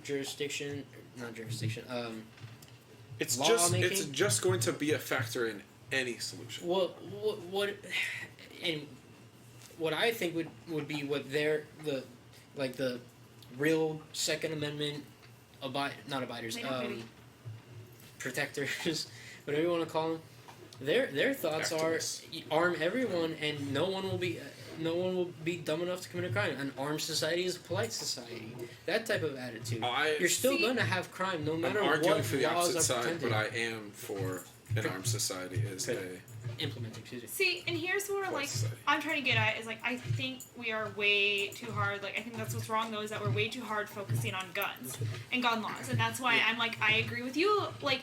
It's
lawmaking?
just going to be a factor in any solution.
what and what I think would be what the real Second Amendment not abiders
They don't really-
protectors whatever you want to call them, their thoughts
Activists.
are arm everyone and no one will be dumb enough to commit a crime. An armed society is a polite society. That type of attitude. You're still
See-
going to have crime no
I'm
matter
arguing
what
for the
laws
opposite
are
side,
pretended.
but I am for an armed society as
Okay.
a
implementing. Excuse me.
See, and here's where like I'm trying to get at is like I think we are way too hard. Like I think that's what's wrong though is that we're way too hard focusing on guns and gun laws, and that's why I'm like I agree with you. Like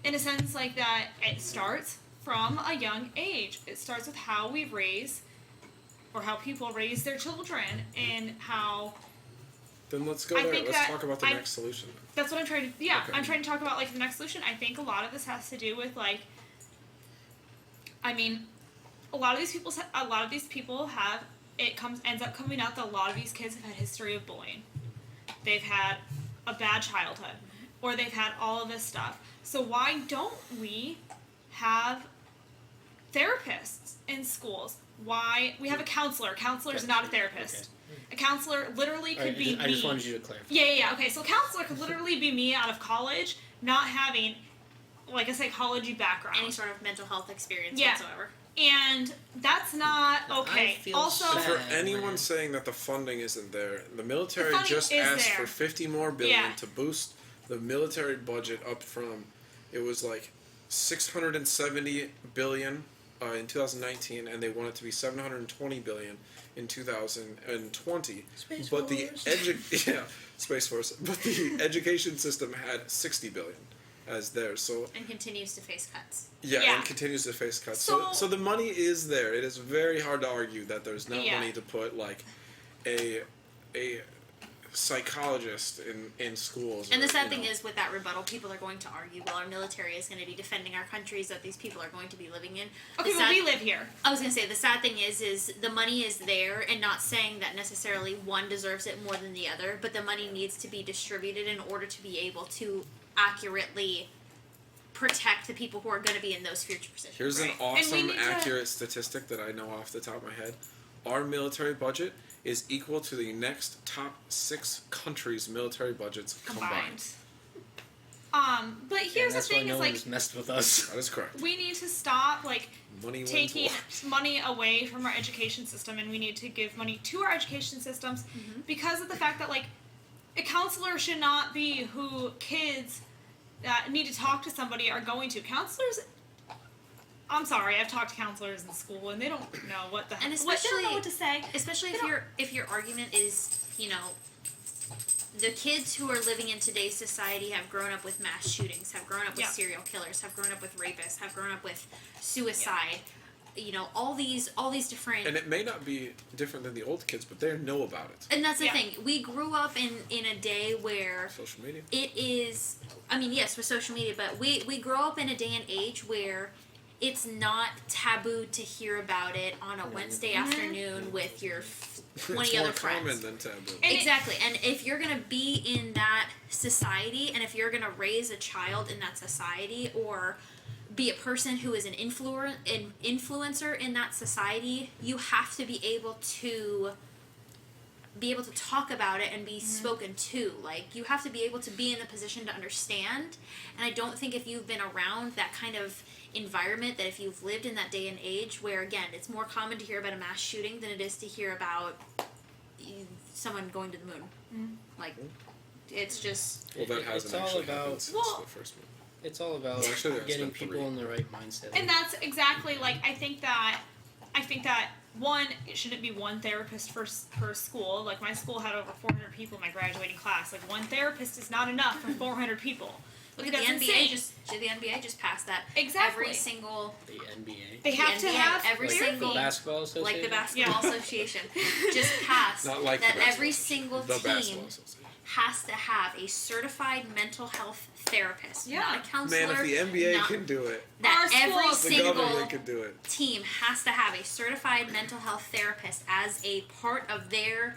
in a sense, like that it starts from a young age. It starts with how we raise, or how people raise their children, and how.
Then let's go there. Let's talk about the next solution.
That's what I'm trying to. Yeah, okay. I'm trying to talk about like the next solution. I think a lot of this has to do with like. I mean, a lot of these people have. Ends up coming out that a lot of these kids have had history of bullying. They've had a bad childhood, or they've had all of this stuff. So why don't we have therapists in schools? Why we have a counselor? A counselor is not a therapist. Okay. A counselor literally could be me.
I just wanted you to clarify.
Yeah. Okay, so a counselor could literally be me out of college, not having like a psychology background,
any sort of mental health experience whatsoever.
And that's not okay. Also,
for anyone saying that the funding isn't there, the military just asked for $50 more billion to boost the military budget up from it was like $670 billion in 2019, and they want it to be $720 billion in 2020.
Space
but
Force.
Space Force. But the education system had $60 billion as theirs. So
and continues to face cuts.
And continues to face cuts. So the money is there. It is very hard to argue that there's not money to put like a psychologist in schools.
And the sad thing is, with that rebuttal, people are going to argue, well, our military is going to be defending our countries that these people are going to be living in.
Okay, but we live here.
I was going to say, the sad thing is the money is there, and not saying that necessarily one deserves it more than the other, but the money needs to be distributed in order to be able to accurately protect the people who are going to be in those future positions.
Here's an awesome, accurate statistic that I know off the top of my head. Our military budget is equal to the next top 6 countries' military budgets combined.
But here's the thing: is like
messed with us.
That is correct.
We need to stop taking money away from our education system, and we need to give money to our education systems because of the fact that like a counselor should not be who kids that need to talk to somebody are going to. Counselors. I'm sorry, I've talked to counselors in school, and they don't know what the
and
they don't know what to say.
Especially if your argument is, the kids who are living in today's society have grown up with mass shootings, have grown up with serial killers, have grown up with rapists, have grown up with suicide. All these different.
And it may not be different than the old kids, but they know about it.
And that's the thing. We grew up in a day where
social media.
It is. I mean, yes, with social media, but we grow up in a day and age where it's not taboo to hear about it on a Wednesday afternoon with your 20 other friends.
It's more common than taboo.
Exactly. And if you're going to be in that society, and if you're going to raise a child in that society, or be a person who is an influencer in that society, you have to be able to talk about it and be spoken to. Like, you have to be able to be in the position to understand. And I don't think if you've been around that kind of environment, that if you've lived in that day and age where, again, it's more common to hear about a mass shooting than it is to hear about someone going to the moon. Like, it's just...
Well, that hasn't actually happened since the first one.
It's all about getting people in the right mindset.
And that's exactly, like, I think that one, it shouldn't be one therapist per school. Like, my school had over 400 people in my graduating class. Like, one therapist is not enough for 400 people.
Look at the NBA just passed that.
Exactly.
Every single...
The NBA?
They have to have
every single...
The Basketball Association?
Like the Basketball Association. Just passed that every single team has to have a certified mental health therapist. Not a counselor.
Man, if the NBA can do it,
that every single
can do it.
team has to have a certified mental health therapist as a part of their...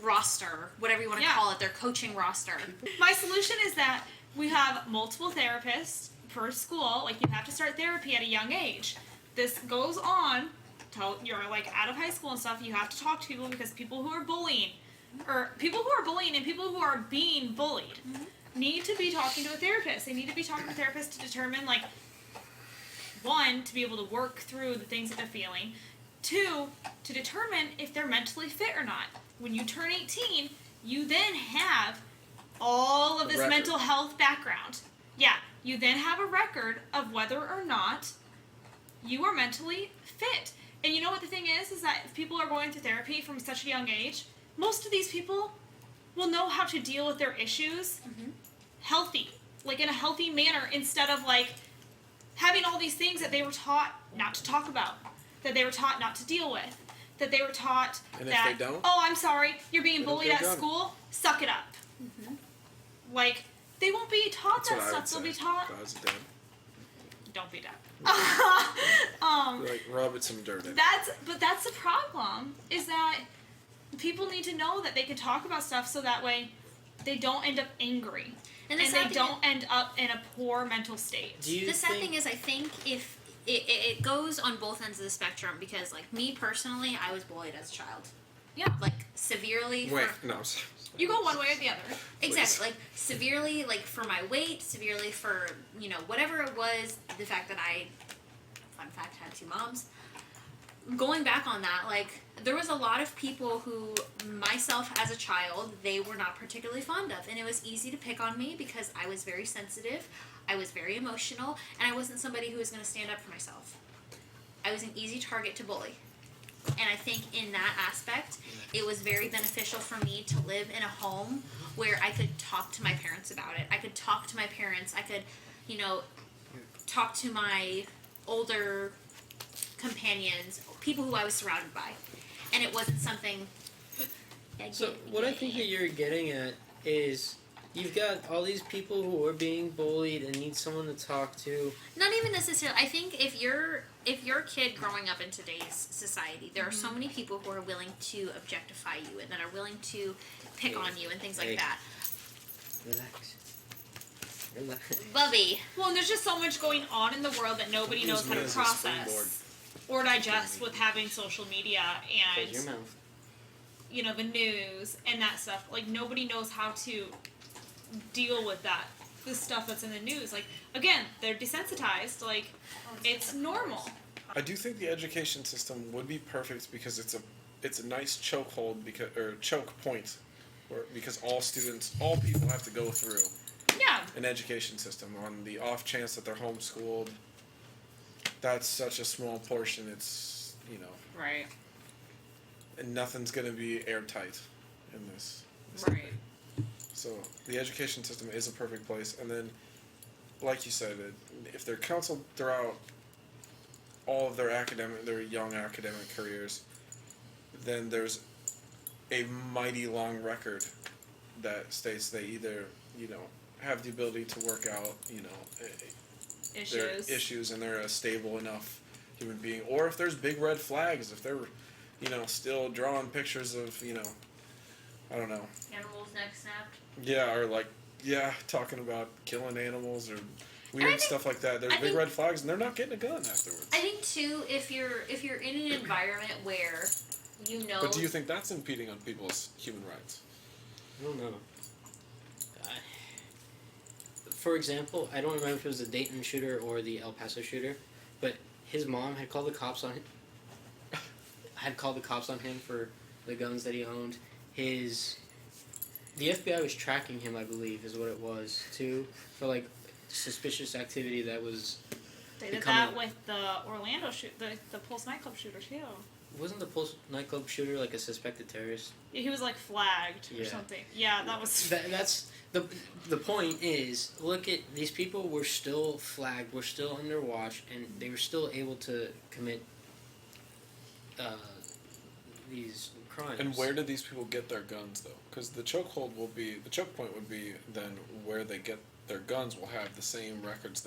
roster, whatever you want to call it, their coaching roster.
My solution is that we have multiple therapists per school. Like, you have to start therapy at a young age. This goes on till you're like out of high school and stuff. You have to talk to people, because people who are bullying and people who are being bullied need to be talking to a therapist. They need to be talking to a therapist to determine, like, one, to be able to work through the things that they're feeling. Two, to determine if they're mentally fit or not. When you turn 18, you then have all of this mental health background. Yeah, You then have a record of whether or not you are mentally fit. And you know what the thing is that if people are going through therapy from such a young age, most of these people will know how to deal with their issues healthy, like in a healthy manner, instead of like having all these things that they were taught not to talk about, that they were taught not to deal with, that they were taught
And
that,
if they don't,
oh, I'm sorry, you're being
they don't
bullied
get
at
done.
school, suck it up. Like, they won't be taught
that's
that
what I
stuff.
would
They'll
say.
be taught.
If I was a dad.
Don't be dad.
Like, rub it some dirt in.
That's the problem, is that people need to know that they can talk about stuff so that way they don't end up angry.
And
And they don't end up in a poor mental state.
The sad thing is, I think if it goes on both ends of the spectrum, because like me personally, I was bullied as a child.
Yeah.
Like severely.
Wait, no. I'm sorry.
You go one way or the other.
Exactly. Like severely, like for my weight, severely for, you know, whatever it was, the fact that I, fun fact, had 2 moms. Going back on that, like, there was a lot of people who, myself as a child, they were not particularly fond of. And it was easy to pick on me because I was very sensitive, I was very emotional, and I wasn't somebody who was going to stand up for myself. I was an easy target to bully. And I think in that aspect, it was very beneficial for me to live in a home where I could talk to my parents about it. I could talk to my parents. I could, you know, talk to my older companions, people who I was surrounded by. And it wasn't something...
So what I think that you're getting at is you've got all these people who are being bullied and need someone to talk to.
Not even necessarily. I think if you're a kid growing up in today's society, there are so many people who are willing to objectify you and that are willing to pick on you and things like that.
Relax.
Bubby.
Well, and there's just so much going on in the world that nobody knows how to
Use me as a springboard.
process or digest with having social media
Close your
and,
mouth.
you know, the news and that stuff. Like, nobody knows how to deal with that. The stuff that's in the news. Like, again, they're desensitized. Like, it's normal.
I do think the education system would be perfect because it's a nice chokehold choke point, because all people have to go through
Yeah.
an education system. On the off chance that they're homeschooled, that's such a small portion. It's, you know,
Right.
and nothing's gonna be airtight in this.
Right.
So the education system is a perfect place, and then, like you said, if they're counseled throughout all of their young academic careers, then there's a mighty long record that states they either, you know, have the ability to work out, you know, their issues, and they're a stable enough human being, or if there's big red flags, if they're, you know, still drawing pictures of, you know, I don't know.
Animals neck snapped.
Yeah, or like, talking about killing animals or weird stuff like that. There's big red flags, and they're not getting a gun afterwards.
I think too, if you're in an environment where you know.
But do you think that's impeding on people's human rights?
I don't know. For example, I don't remember if it was the Dayton shooter or the El Paso shooter, but his mom had called the cops on him. For the guns that he owned. The FBI was tracking him, I believe, is what it was too, for like suspicious activity that was.
They did that with the Orlando the Pulse nightclub shooter too.
Wasn't the Pulse nightclub shooter like a suspected terrorist?
Yeah, he was like flagged or something. Yeah, that was.
That's the point is, look at these people were still flagged, were still under watch, and they were still able to commit these crimes.
And where did these people get their guns, though? Because the choke point would be then where they get their guns will have the same records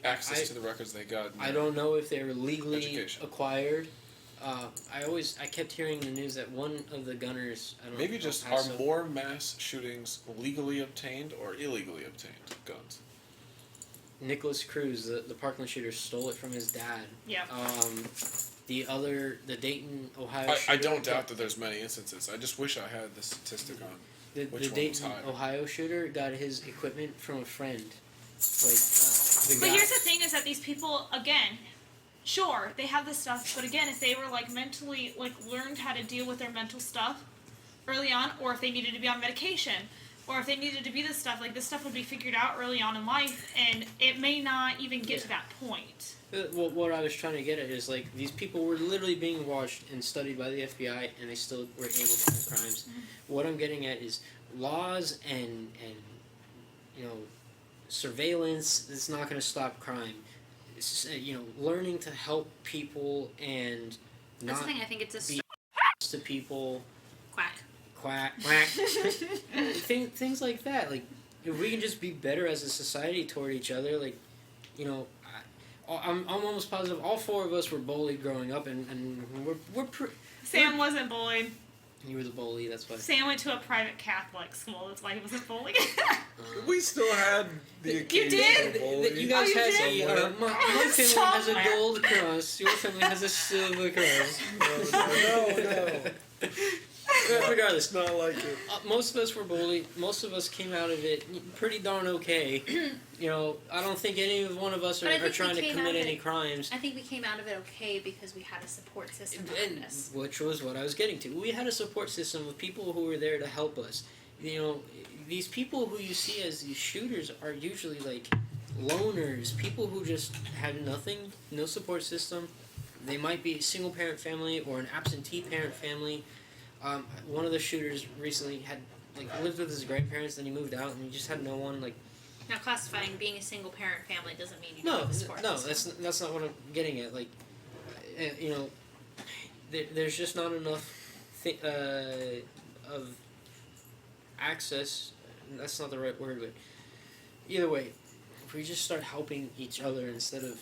access to the records they got.
I don't know if they were legally
education.
acquired. I kept hearing in the news that one of the gunners, I don't
Maybe
know,
just are more mass shootings legally obtained or illegally obtained guns?
Nicholas Cruz, the Parkland shooter, stole it from his dad.
Yeah.
The Dayton, Ohio shooter.
I don't doubt that there's many instances. I just wish I had the statistic on
the
which one
Dayton,
was higher.
Ohio shooter got his equipment from a friend.
But here's the thing: is that these people, again, sure they have this stuff, but again, if they were like mentally learned how to deal with their mental stuff early on, or if they needed to be on medication, or if they needed to be this stuff, like this stuff would be figured out early on in life, and it may not even get to that point.
Well, what I was trying to get at is, like, these people were literally being watched and studied by the FBI, and they still were able to commit crimes. What I'm getting at is laws and surveillance is not going to stop crime. It's, learning to help people and
That's
not
the thing. I think it's a
be to people.
quack.
Quack. Things like that. Like, if we can just be better as a society toward each other, like, I'm almost positive all four of us were bullied growing up, and
Sam wasn't bullied.
You were the bully, that's why.
Sam went to a private Catholic school, that's why he wasn't bullied.
We still had the occasional
did?
bully.
You guys had
somewhere.
my family has a gold cross, your family has a silver cross.
No.
Regardless,
Not like it.
most of us were bullied. Most of us came out of it pretty darn okay. I don't think any one of us
But I
are
think
trying
we
to
came
commit
out of
any
it-
crimes.
I think we came out of it okay because we had a support system behind us.
Which was what I was getting to. We had a support system of people who were there to help us. These people who you see as these shooters are usually like loners, people who just have nothing, no support system. They might be a single parent family or an absentee parent family. One of the shooters recently had lived with his grandparents, then he moved out, and he just had no one.
Now, classifying being a single parent family doesn't mean you don't have a support system.
that's not what I'm getting at. There's just not enough of access. That's not the right word, but either way, if we just start helping each other instead of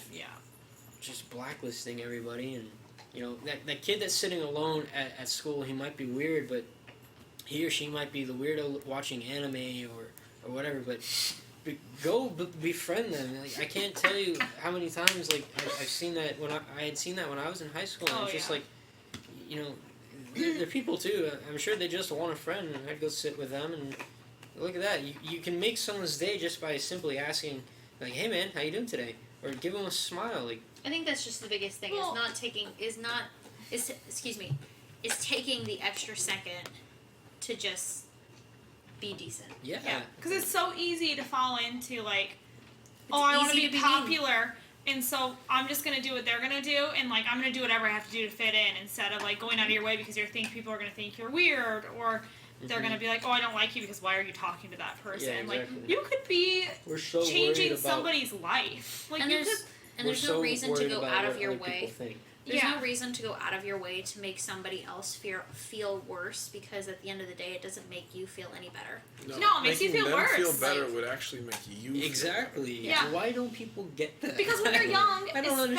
just blacklisting everybody, and that kid that's sitting alone at school, he might be weird, but he or she might be the weirdo watching anime or whatever, but go befriend them. I can't tell you how many times I've seen that when I had seen that when I was in high school, and it's just they're people too. I'm sure they just want a friend, and I'd go sit with them, and look at that. You can make someone's day just by simply asking, like, "Hey man, how you doing today?" Or give them a smile.
I think that's just the biggest thing.
Well-
Is taking the extra second to just be decent.
Yeah.
Because it's so easy to fall into, I
It's
want to
easy
be
to be
popular, and so I'm just going to do what they're going to do, and, I'm going to do whatever I have to do to fit in, instead of, going out of your way because you think people are going to think you're weird, or they're going to be like, oh, I don't like you because why are you talking to that person?
Yeah, exactly.
You could be
We're so
changing
worried about,
somebody's life.
And there's no reason to go out of your way. There's no reason to go out of your way to make somebody else feel worse, because at the end of the day, it doesn't make you feel any better.
No, it makes you
making
feel
them
worse.
feel better would actually make you feel
Exactly.
Yeah.
Why don't people get that?
Because when you're young,
I don't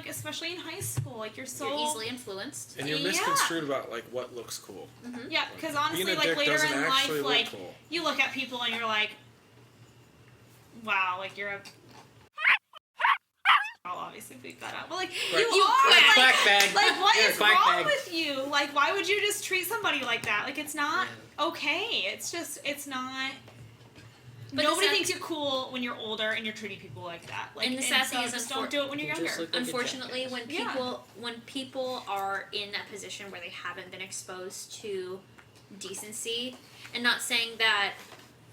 especially in high school, you're so
You're easily influenced.
and you're misconstrued about what looks cool.
Yeah, because honestly,
Being a dick
later
doesn't
in life,
actually look cool.
you look at people and you're like, wow, you're a. I'll obviously beat that out, but you are
quack bag.
what
You're a
is
quack
wrong
bag.
with you? Why would you just treat somebody like that? It's not okay. It's not.
But
Nobody
the sad-
thinks you're cool when you're older and you're treating people like that.
And the sad
so
thing is,
just don't do it when you're
You just
younger.
look like a
Unfortunately,
jackass.
when people are in that position where they haven't been exposed to decency, and not saying that,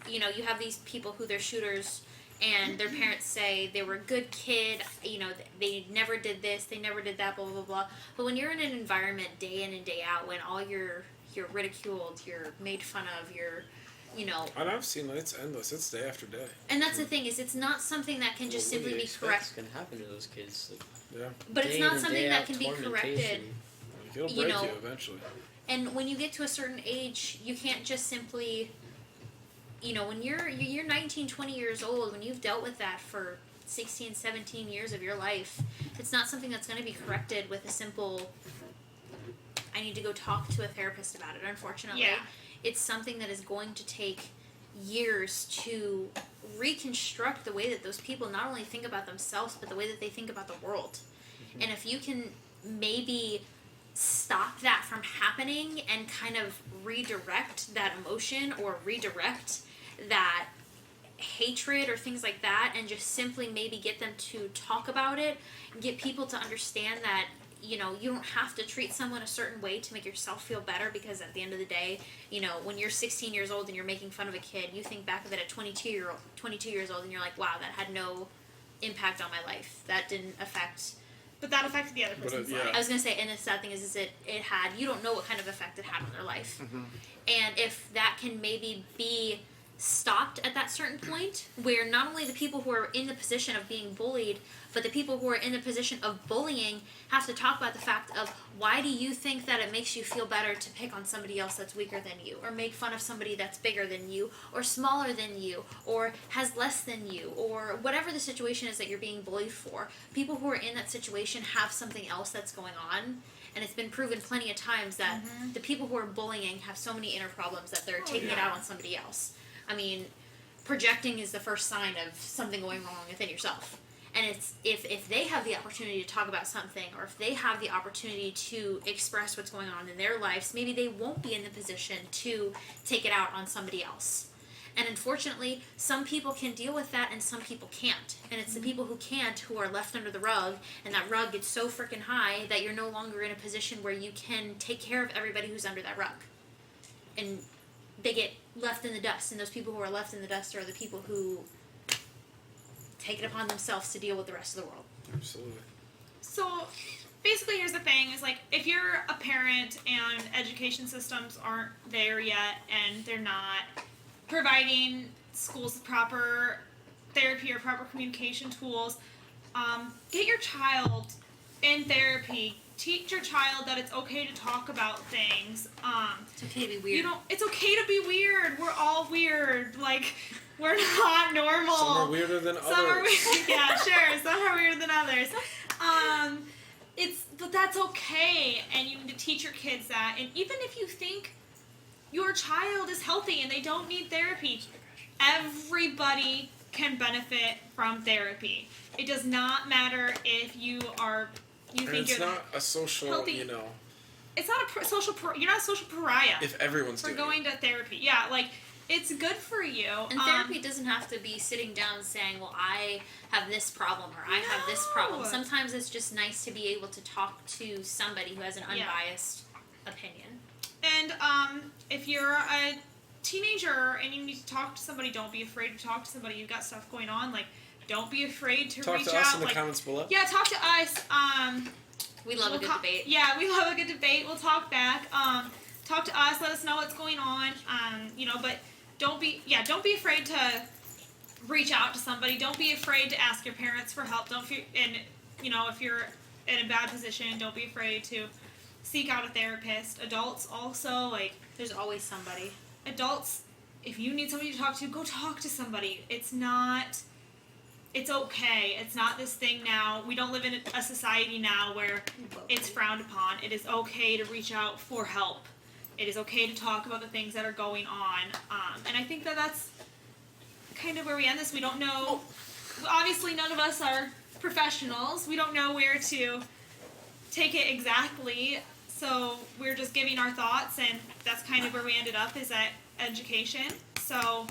you have these people who they're shooters and their parents say they were a good kid, they never did this, they never did that, blah blah blah. But when you're in an environment day in and day out, when all you're ridiculed, you're made fun of, you're
And I've seen it's endless. It's day after day.
and that's the thing, is it's not something that can just simply be corrected.
Can happen to those kids.
Yeah.
But it's
day
not
in and
something
day
that
out
can be corrected.
tormentation.
It'll
You
break
know-
you eventually.
And when you get to a certain age, you can't just simply, when you're 19, 20 years old, when you've dealt with that for 16, 17 years of your life, it's not something that's going to be corrected with a simple, I need to go talk to a therapist about it, unfortunately.
Yeah.
It's something that is going to take years to reconstruct the way that those people not only think about themselves, but the way that they think about the world.
Mm-hmm.
And if you can maybe stop that from happening and kind of redirect that emotion or redirect that hatred or things like that, and just simply maybe get them to talk about it, get people to understand that you know, you don't have to treat someone a certain way to make yourself feel better, because at the end of the day, you know, when you're 16 years old and you're making fun of a kid, you think back of it at 22 years old and you're like, wow, that had no impact on my life. That didn't affect...
But that affected the other person's life.
I was going to say, and the sad thing is it had, you don't know what kind of effect it had on their life.
Mm-hmm.
And if that can maybe be stopped at that certain point, where not only the people who are in the position of being bullied, but the people who are in the position of bullying have to talk about the fact of, why do you think that it makes you feel better to pick on somebody else that's weaker than you, or make fun of somebody that's bigger than you, or smaller than you, or has less than you, or whatever the situation is that you're being bullied for. People who are in that situation have something else that's going on. And it's been proven plenty of times that the people who are bullying have so many inner problems that they're taking it out on somebody else. I mean, projecting is the first sign of something going wrong within yourself. And it's if they have the opportunity to talk about something, or if they have the opportunity to express what's going on in their lives, maybe they won't be in the position to take it out on somebody else. And unfortunately, some people can deal with that and some people can't. And it's the people who can't who are left under the rug, and that rug gets so freaking high that you're no longer in a position where you can take care of everybody who's under that rug. And they get left in the dust, and those people who are left in the dust are the people who take it upon themselves to deal with the rest of the world.
Absolutely.
So basically, here's the thing, is like, if you're a parent and education systems aren't there yet, and they're not providing schools with proper therapy or proper communication tools, get your child in therapy. Teach your child that it's okay to talk about things.
It's okay to be weird.
It's okay to be weird. We're all weird. Like, we're not normal.
Some are weirder than others.
Yeah, sure. Some are weirder than others. But that's okay, and you need to teach your kids that. And even if you think your child is healthy and they don't need therapy, everybody can benefit from therapy. It does not matter if you think
it's
you're
not a social,
healthy.
you know.
It's not you're not a social pariah.
If everyone's
for
doing
going to therapy. Yeah, like, it's good for you.
And therapy doesn't have to be sitting down saying, well, I have this problem, or I have this problem. Sometimes it's just nice to be able to talk to somebody who has an unbiased opinion.
And if you're a teenager and you need to talk to somebody, don't be afraid to talk to somebody. You've got stuff going on, like, don't be afraid to
Talk
reach
to
out.
us in the comments below.
Yeah, talk to us.
We love a good debate.
Yeah, we love a good debate. We'll talk back. Talk to us. Let us know what's going on. But don't be afraid to reach out to somebody. Don't be afraid to ask your parents for help. If you're in a bad position, don't be afraid to seek out a therapist. Adults also, like,
there's always somebody.
Adults, if you need somebody to talk to, go talk to somebody. It's okay. It's not this thing now. We don't live in a society now where it's frowned upon. It is okay to reach out for help. It is okay to talk about the things that are going on. And I think that that's kind of where we end this. We don't know. Obviously, none of us are professionals. We don't know where to take it exactly. So we're just giving our thoughts, and that's kind of where we ended up, is at education. So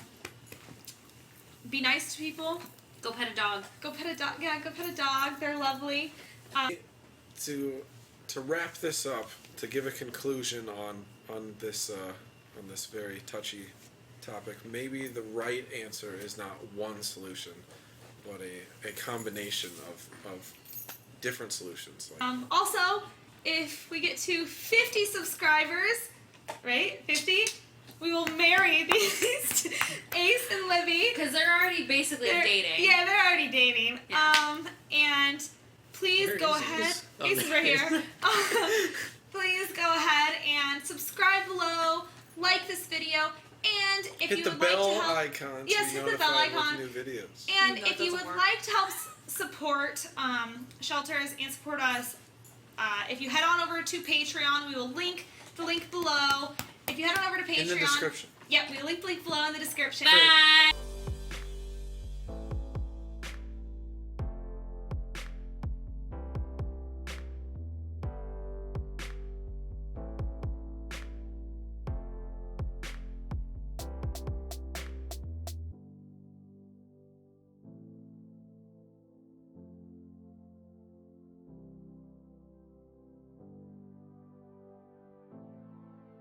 be nice to people.
Go pet a dog.
Go pet a dog. Yeah, go pet a dog. They're lovely.
To wrap this up, to give a conclusion on this very touchy topic, maybe the right answer is not one solution, but a combination of different solutions.
Also, if we get to 50 subscribers, right? 50. We will marry these Ace and Libby.
Because they're already basically dating.
Yeah, they're already dating.
Yeah.
And please go ahead. Ace is right here. Please go ahead and subscribe below, like this video, and if you would like to help,
bell icon.
Yes, hit the bell icon.
With new videos.
And if you would like to help support shelters and support us, if you head on over to Patreon, we will link the link below. If you head on over to Patreon,
in the description.
Yep, we will link below in the description.
Bye.